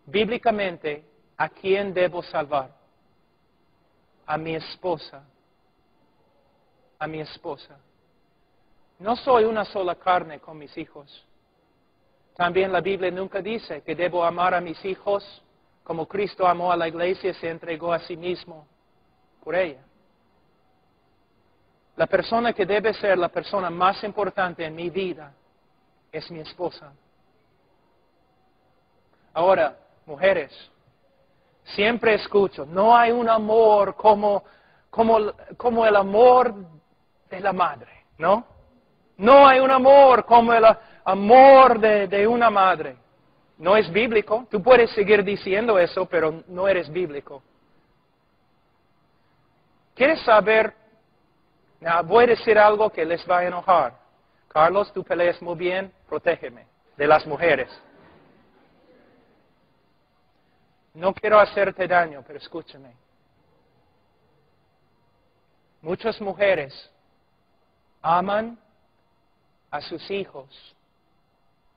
Bíblicamente, ¿a quién debo salvar? A mi esposa. A mi esposa. No soy una sola carne con mis hijos. También la Biblia nunca dice que debo amar a mis hijos como Cristo amó a la iglesia y se entregó a sí mismo por ella. La persona que debe ser la persona más importante en mi vida es mi esposa. Ahora, mujeres, siempre escucho, no hay un amor como el amor de la madre, ¿no? No hay un amor como el amor de una madre. No es bíblico. Tú puedes seguir diciendo eso, pero no eres bíblico. ¿Quieres saber Now, voy a decir algo que les va a enojar. Carlos, tú peleas muy bien, protégeme de las mujeres. No quiero hacerte daño, pero escúchame. Muchas mujeres aman a sus hijos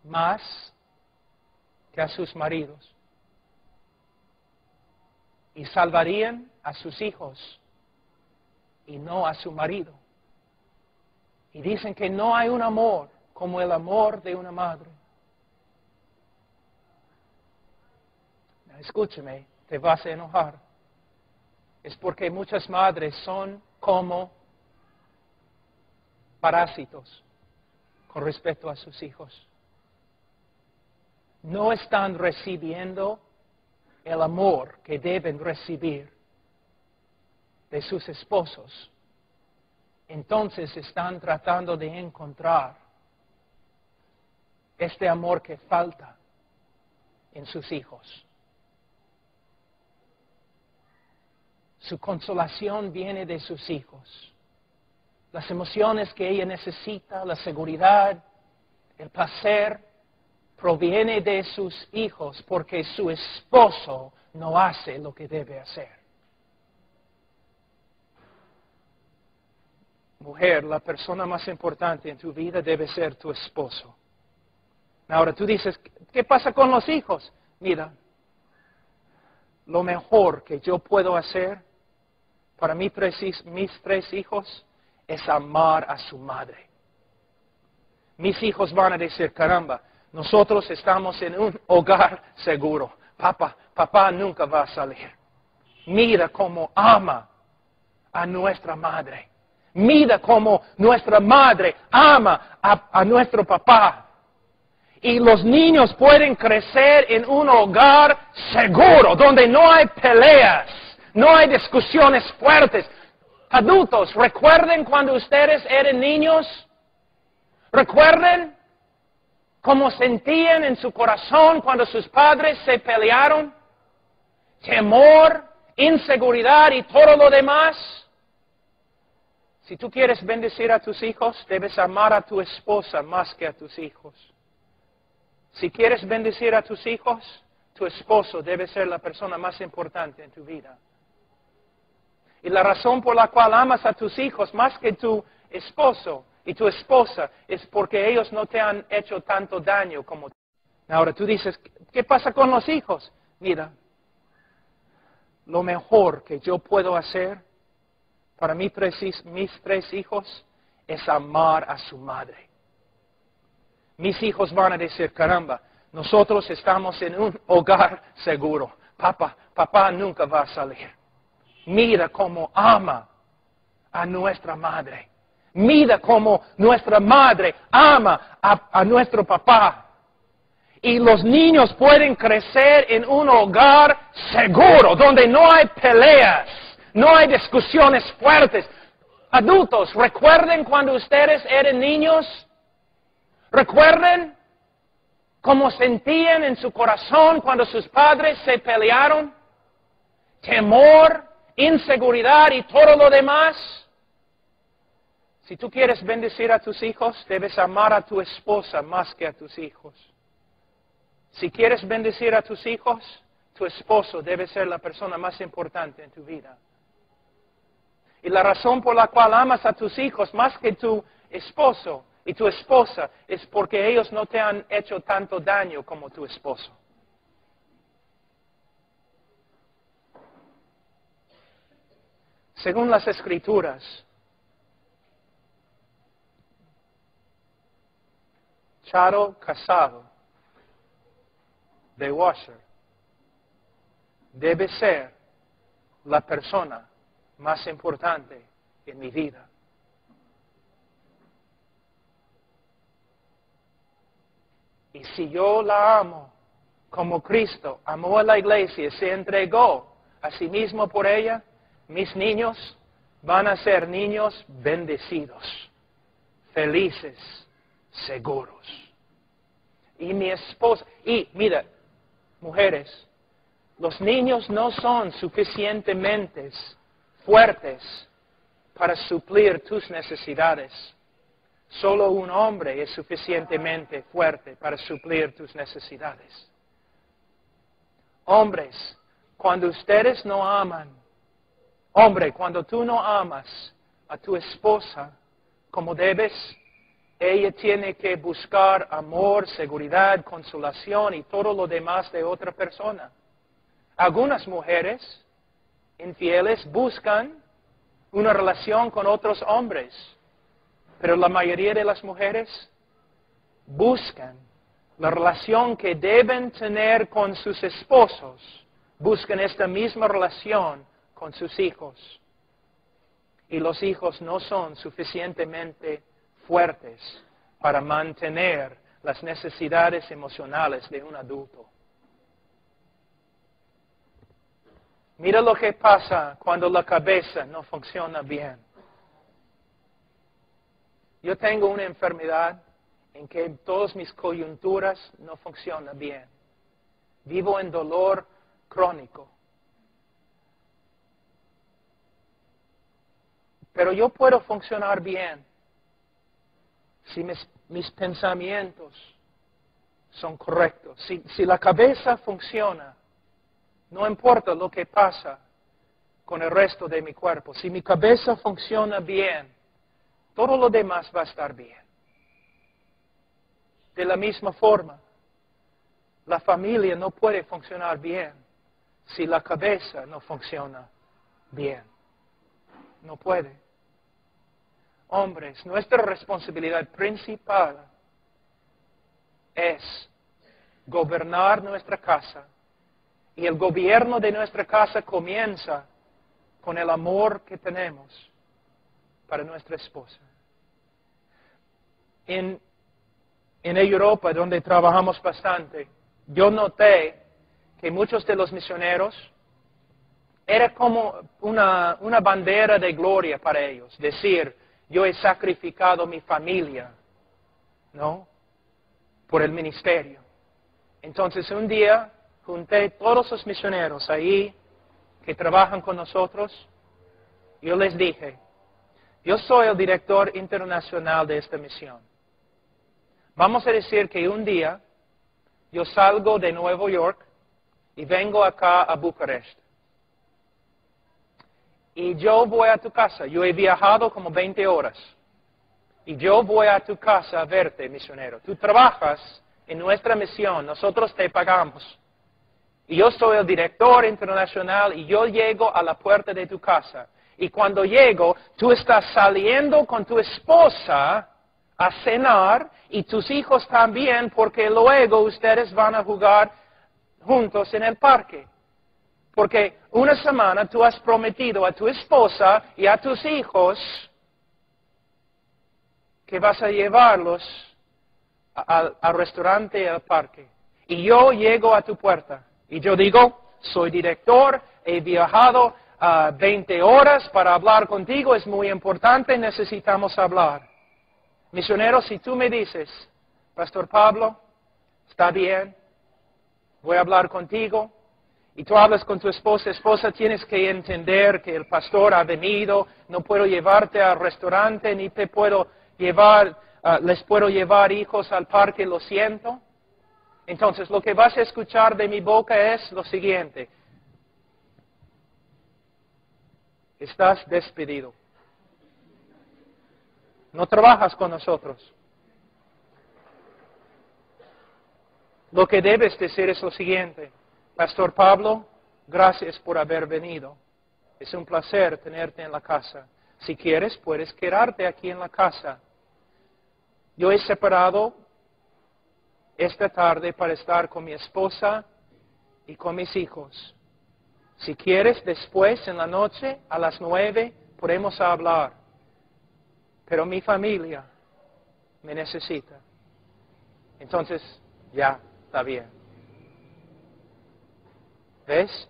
más que a sus maridos. Y salvarían a sus hijos y no a su marido. Y dicen que no hay un amor como el amor de una madre. Escúchame, te vas a enojar. Es porque muchas madres son como parásitos con respecto a sus hijos. No están recibiendo el amor que deben recibir de sus esposos. Entonces están tratando de encontrar este amor que falta en sus hijos. Su consolación viene de sus hijos. Las emociones que ella necesita, la seguridad, el placer, proviene de sus hijos porque su esposo no hace lo que debe hacer. Mujer, la persona más importante en tu vida debe ser tu esposo. Ahora tú dices, ¿qué pasa con los hijos? Mira, lo mejor que yo puedo hacer para mis tres hijos es amar a su madre. Mis hijos van a decir, caramba, nosotros estamos en un hogar seguro. Papá nunca va a salir. Mira cómo ama a nuestra madre. Mira cómo nuestra madre ama a nuestro papá. Y los niños pueden crecer en un hogar seguro, donde no hay peleas, no hay discusiones fuertes. Adultos, ¿recuerden cuando ustedes eran niños? ¿Recuerden cómo sentían en su corazón cuando sus padres se pelearon? Temor, inseguridad y todo lo demás. Si tú quieres bendecir a tus hijos, debes amar a tu esposa más que a tus hijos. Si quieres bendecir a tus hijos, tu esposo debe ser la persona más importante en tu vida. Y la razón por la cual amas a tus hijos más que tu esposo y tu esposa es porque ellos no te han hecho tanto daño como tú. Ahora tú dices, ¿qué pasa con los hijos? Mira, lo mejor que yo puedo hacer para mis tres hijos es amar a su madre. Mis hijos van a decir, caramba, nosotros estamos en un hogar seguro. Papá nunca va a salir. Mira cómo ama a nuestra madre. Mira cómo nuestra madre ama a nuestro papá. Y los niños pueden crecer en un hogar seguro, donde no hay peleas, no hay discusiones fuertes. Adultos, ¿recuerden cuando ustedes eran niños? ¿Recuerden cómo sentían en su corazón cuando sus padres se pelearon? Temor, inseguridad y todo lo demás. Si tú quieres bendecir a tus hijos, debes amar a tu esposa más que a tus hijos. Si quieres bendecir a tus hijos, tu esposo debe ser la persona más importante en tu vida. Y la razón por la cual amas a tus hijos más que tu esposo y tu esposa es porque ellos no te han hecho tanto daño como tu esposo. Según las Escrituras, Charo Casado de Washer debe ser la persona más importante en mi vida. Y si yo la amo como Cristo amó a la iglesia y se entregó a sí mismo por ella, mis niños van a ser niños bendecidos, felices, seguros. Y mi esposa, y mira, mujeres, los niños no son suficientemente fuertes para suplir tus necesidades. Solo un hombre es suficientemente fuerte para suplir tus necesidades. Hombres, cuando ustedes no aman, hombre, cuando tú no amas a tu esposa como debes, ella tiene que buscar amor, seguridad, consolación y todo lo demás de otra persona. Algunas mujeres infieles buscan una relación con otros hombres, pero la mayoría de las mujeres buscan la relación que deben tener con sus esposos, buscan esta misma relación con sus hijos. Y los hijos no son suficientemente fuertes para mantener las necesidades emocionales de un adulto. Mira lo que pasa cuando la cabeza no funciona bien. Yo tengo una enfermedad en que todas mis coyunturas no funcionan bien. Vivo en dolor crónico. Pero yo puedo funcionar bien si mis pensamientos son correctos. Si la cabeza funciona, no importa lo que pasa con el resto de mi cuerpo. Si mi cabeza funciona bien, todo lo demás va a estar bien. De la misma forma, la familia no puede funcionar bien si la cabeza no funciona bien. No puede. Hombres, nuestra responsabilidad principal es gobernar nuestra casa. Y el gobierno de nuestra casa comienza con el amor que tenemos para nuestra esposa. En Europa, donde trabajamos bastante, yo noté que muchos de los misioneros era como una bandera de gloria para ellos. Decir, yo he sacrificado mi familia, ¿no? Por el ministerio. Entonces un día junté todos los misioneros ahí que trabajan con nosotros. Yo les dije, yo soy el director internacional de esta misión. Vamos a decir que un día yo salgo de Nueva York y vengo acá a Bucarest. Y yo voy a tu casa. Yo he viajado como 20 horas. Y yo voy a tu casa a verte, misionero. Tú trabajas en nuestra misión. Nosotros te pagamos. Y yo soy el director internacional y yo llego a la puerta de tu casa. Y cuando llego, tú estás saliendo con tu esposa a cenar y tus hijos también, porque luego ustedes van a jugar juntos en el parque. Porque una semana tú has prometido a tu esposa y a tus hijos que vas a llevarlos al restaurante y al parque. Y yo llego a tu puerta y yo digo, soy director, he viajado 20 horas para hablar contigo, es muy importante, necesitamos hablar. Misionero, si tú me dices, Pastor Pablo, está bien, voy a hablar contigo, y tú hablas con tu esposa, tienes que entender que el pastor ha venido, no puedo llevarte al restaurante, ni te puedo llevar, les puedo llevar hijos al parque, lo siento. Entonces, lo que vas a escuchar de mi boca es lo siguiente. Estás despedido. No trabajas con nosotros. Lo que debes decir es lo siguiente. Pastor Pablo, gracias por haber venido. Es un placer tenerte en la casa. Si quieres, puedes quedarte aquí en la casa. Yo he separado esta tarde para estar con mi esposa y con mis hijos. Si quieres, después, en la noche, a las 9, podemos hablar. Pero mi familia me necesita. Entonces, ya, está bien. ¿Ves?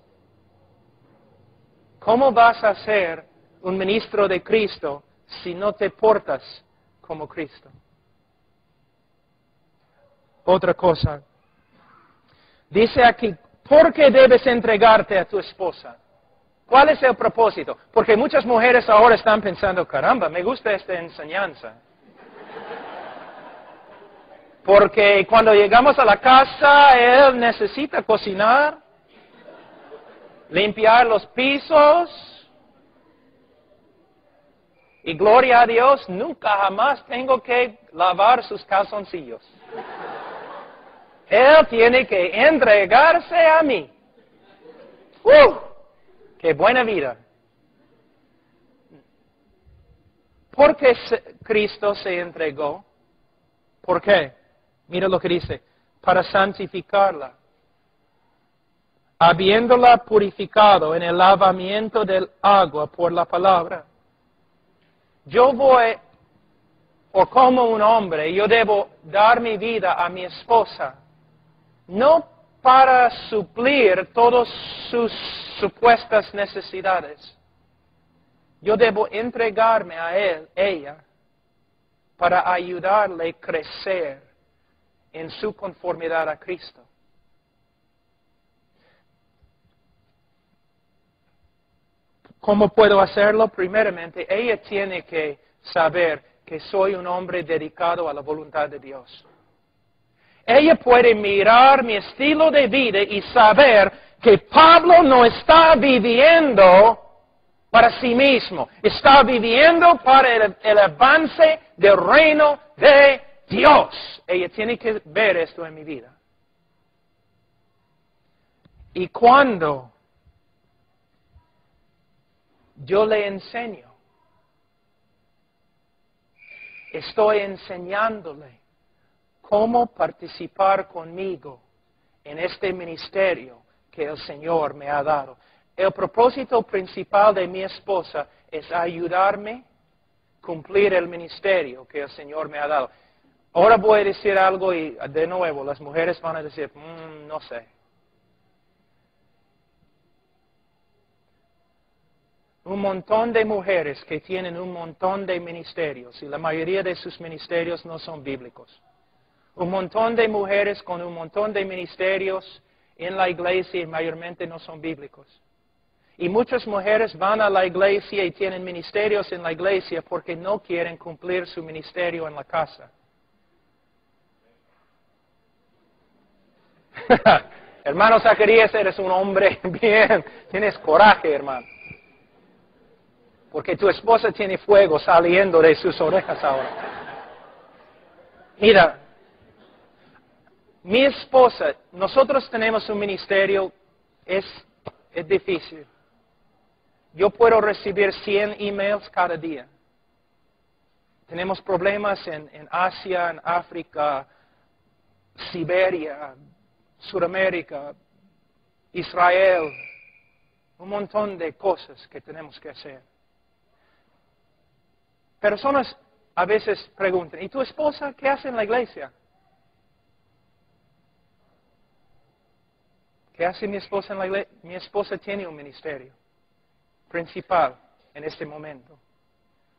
¿Cómo vas a ser un ministro de Cristo si no te portas como Cristo? Otra cosa. Dice aquí, ¿por qué debes entregarte a tu esposa? ¿Cuál es el propósito? Porque muchas mujeres ahora están pensando, caramba, me gusta esta enseñanza. Porque cuando llegamos a la casa, él necesita cocinar, limpiar los pisos. Y gloria a Dios, nunca jamás tengo que lavar sus calzoncillos. Él tiene que entregarse a mí. ¡Qué buena vida! ¿Por qué Cristo se entregó? ¿Por qué? Mira lo que dice. Para santificarla. Habiéndola purificado en el lavamiento del agua por la palabra. Yo voy, o como un hombre, yo debo dar mi vida a mi esposa, no para suplir todas sus supuestas necesidades. Yo debo entregarme a ella, para ayudarle a crecer en su conformidad a Cristo. ¿Cómo puedo hacerlo? Primeramente, ella tiene que saber que soy un hombre dedicado a la voluntad de Dios. Ella puede mirar mi estilo de vida y saber que Pablo no está viviendo para sí mismo, está viviendo para el avance del reino de Dios. Ella tiene que ver esto en mi vida. Y cuando yo le enseño, estoy enseñándole cómo participar conmigo en este ministerio que el Señor me ha dado. El propósito principal de mi esposa es ayudarme a cumplir el ministerio que el Señor me ha dado. Ahora voy a decir algo y de nuevo las mujeres van a decir, no sé. Un montón de mujeres que tienen un montón de ministerios y la mayoría de sus ministerios no son bíblicos. Un montón de mujeres con un montón de ministerios en la iglesia y mayormente no son bíblicos. Y muchas mujeres van a la iglesia y tienen ministerios en la iglesia porque no quieren cumplir su ministerio en la casa. Hermano Zacarías, eres un hombre bien, tienes coraje, hermano. Porque tu esposa tiene fuego saliendo de sus orejas ahora. Mira, mi esposa, nosotros tenemos un ministerio, es difícil. Yo puedo recibir 100 emails cada día. Tenemos problemas en Asia, en África, Siberia, Sudamérica, Israel. Un montón de cosas que tenemos que hacer. Personas a veces preguntan, ¿y tu esposa qué hace en la iglesia? ¿Qué hace mi esposa en la iglesia? Mi esposa tiene un ministerio principal en este momento.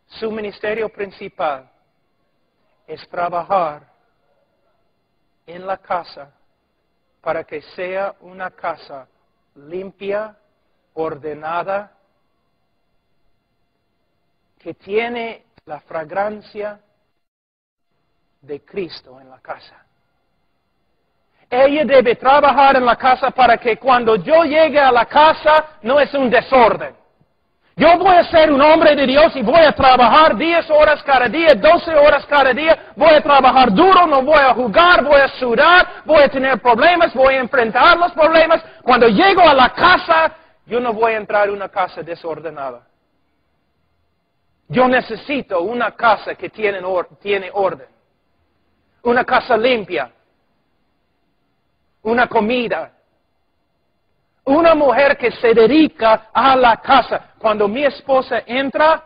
Su ministerio principal es trabajar en la casa para que sea una casa limpia, ordenada, que tiene la fragancia de Cristo en la casa. Ella debe trabajar en la casa para que cuando yo llegue a la casa no es un desorden. Yo voy a ser un hombre de Dios y voy a trabajar 10 horas cada día, 12 horas cada día. Voy a trabajar duro, no voy a jugar, voy a sudar, voy a tener problemas, voy a enfrentar los problemas. Cuando llego a la casa, yo no voy a entrar en una casa desordenada. Yo necesito una casa que tiene orden. Una casa limpia. Una comida. Una mujer que se dedica a la casa. Cuando mi esposa entra,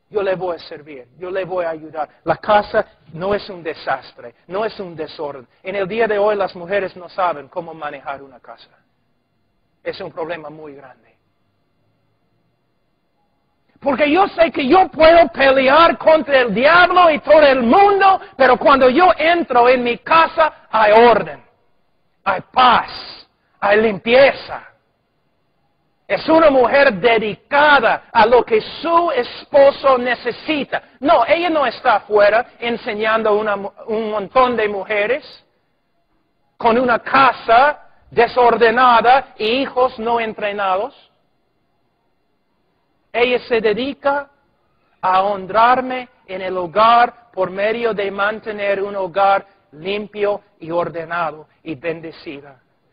yo le voy a servir, yo le voy a ayudar. La casa no es un desastre, no es un desorden. En el día de hoy las mujeres no saben cómo manejar una casa. Es un problema muy grande. Porque yo sé que yo puedo pelear contra el diablo y todo el mundo, pero cuando yo entro en mi casa hay orden, hay paz, hay limpieza. Es una mujer dedicada a lo que su esposo necesita. No, ella no está afuera enseñando un montón de mujeres con una casa desordenada y hijos no entrenados. Ella se dedica a honrarme en el hogar por medio de mantener un hogar limpio y ordenado y bendecido.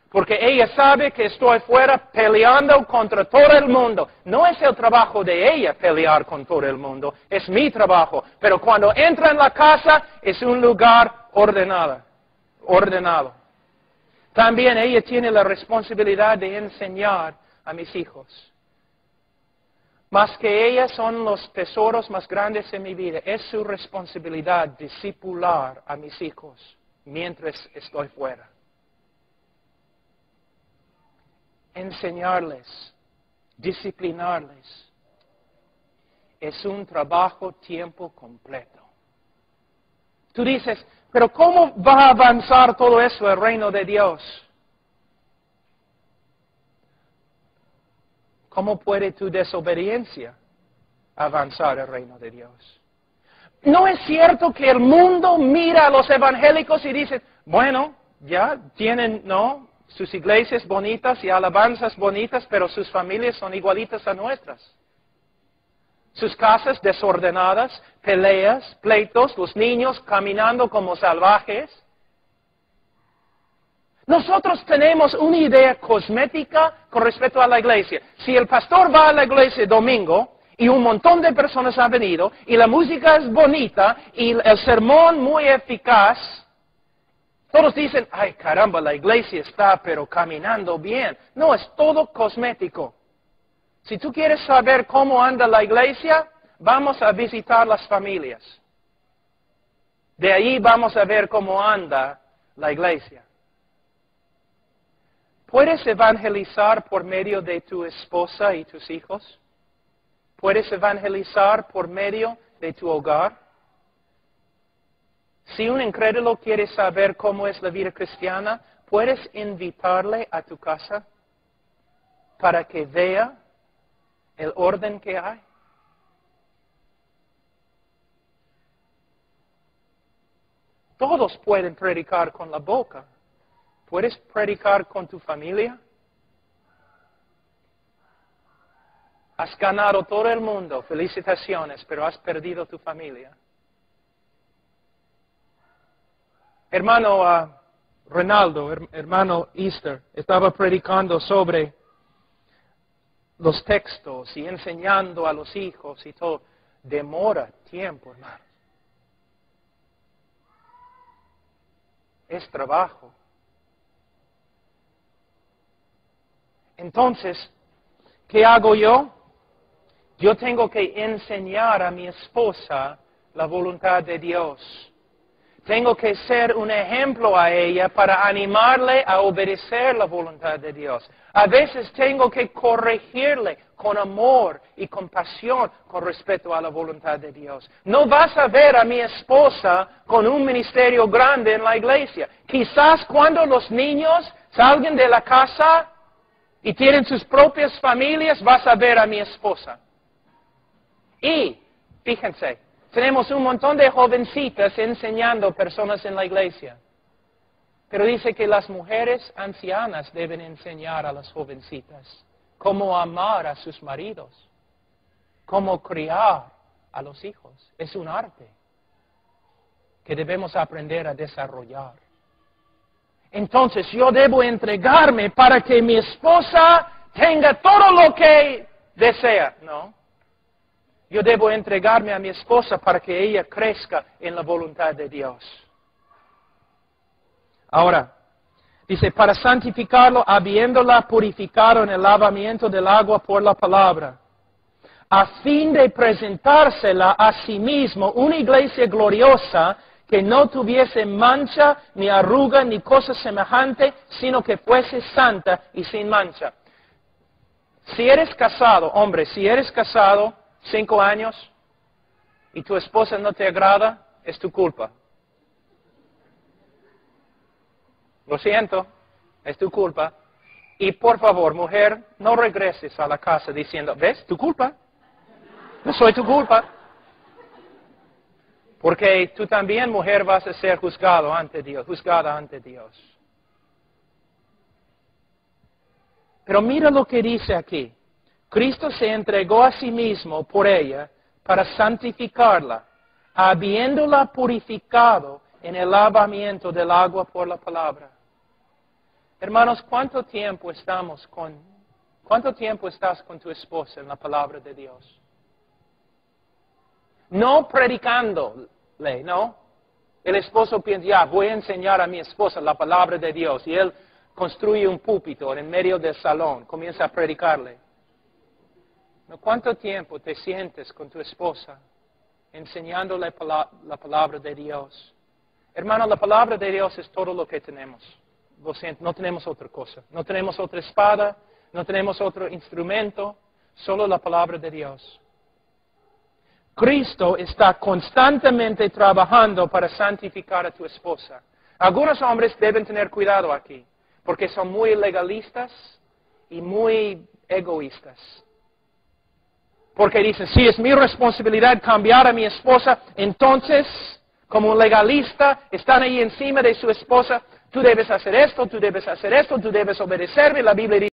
Porque ella sabe que estoy fuera peleando contra todo el mundo. No es el trabajo de ella pelear con todo el mundo, es mi trabajo. Pero cuando entra en la casa es un lugar ordenado. También ella tiene la responsabilidad de enseñar a mis hijos. Más que ellas son los tesoros más grandes en mi vida. Es su responsabilidad discipular a mis hijos mientras estoy fuera. Enseñarles, disciplinarles. Es un trabajo tiempo completo. Tú dices, pero ¿cómo va a avanzar todo eso el reino de Dios? ¿Cómo puede tu desobediencia avanzar el reino de Dios? ¿No es cierto que el mundo mira a los evangélicos y dice, bueno, ya tienen, ¿no?, sus iglesias bonitas y alabanzas bonitas, pero sus familias son igualitas a nuestras? Sus casas desordenadas, peleas, pleitos, los niños caminando como salvajes. Nosotros tenemos una idea cosmética con respecto a la iglesia. Si el pastor va a la iglesia domingo y un montón de personas han venido y la música es bonita y el sermón muy eficaz, todos dicen, ay caramba, la iglesia está pero caminando bien. No, es todo cosmético. Si tú quieres saber cómo anda la iglesia, vamos a visitar las familias. De ahí vamos a ver cómo anda la iglesia. ¿Puedes evangelizar por medio de tu esposa y tus hijos? ¿Puedes evangelizar por medio de tu hogar? Si un incrédulo quiere saber cómo es la vida cristiana, ¿puedes invitarle a tu casa para que vea el orden que hay? Todos pueden predicar con la boca. ¿Puedes predicar con tu familia? Has ganado todo el mundo, felicitaciones, pero has perdido tu familia. Hermano Ronaldo, hermano Easter, estaba predicando sobre los textos y enseñando a los hijos y todo. Demora tiempo, hermano. Es trabajo. Entonces, ¿qué hago yo? Yo tengo que enseñar a mi esposa la voluntad de Dios. Tengo que ser un ejemplo a ella para animarle a obedecer la voluntad de Dios. A veces tengo que corregirle con amor y compasión con respecto a la voluntad de Dios. No vas a ver a mi esposa con un ministerio grande en la iglesia. Quizás cuando los niños salgan de la casa y tienen sus propias familias, vas a ver a mi esposa. Y, fíjense, tenemos un montón de jovencitas enseñando personas en la iglesia. Pero dice que las mujeres ancianas deben enseñar a las jovencitas cómo amar a sus maridos, cómo criar a los hijos. Es un arte que debemos aprender a desarrollar. Entonces yo debo entregarme para que mi esposa tenga todo lo que desea, ¿no? Yo debo entregarme a mi esposa para que ella crezca en la voluntad de Dios. Ahora, dice, para santificarlo, habiéndola purificado en el lavamiento del agua por la palabra, a fin de presentársela a sí mismo una iglesia gloriosa que no tuviese mancha, ni arruga, ni cosa semejante, sino que fuese santa y sin mancha. Si eres casado, hombre, si eres casado 5 años y tu esposa no te agrada, es tu culpa. Lo siento, es tu culpa. Y por favor, mujer, no regreses a la casa diciendo, ¿ves? Tu culpa. No soy tu culpa. Porque tú también, mujer, vas a ser juzgada ante Dios. Pero mira lo que dice aquí. Cristo se entregó a sí mismo por ella para santificarla, habiéndola purificado en el lavamiento del agua por la palabra. Hermanos, ¿cuánto tiempo estás con tu esposa en la palabra de Dios? No predicándole, no. El esposo piensa, ya, voy a enseñar a mi esposa la palabra de Dios. Y él construye un púlpito en medio del salón, comienza a predicarle. ¿No? ¿Cuánto tiempo te sientes con tu esposa enseñándole la palabra de Dios? Hermano, la palabra de Dios es todo lo que tenemos. Lo siento, no tenemos otra cosa. No tenemos otra espada, no tenemos otro instrumento, solo la palabra de Dios. Cristo está constantemente trabajando para santificar a tu esposa. Algunos hombres deben tener cuidado aquí, porque son muy legalistas y muy egoístas. Porque dicen, si es mi responsabilidad cambiar a mi esposa, entonces, como un legalista, están ahí encima de su esposa, tú debes hacer esto, tú debes hacer esto, tú debes obedecerme. La Biblia dice,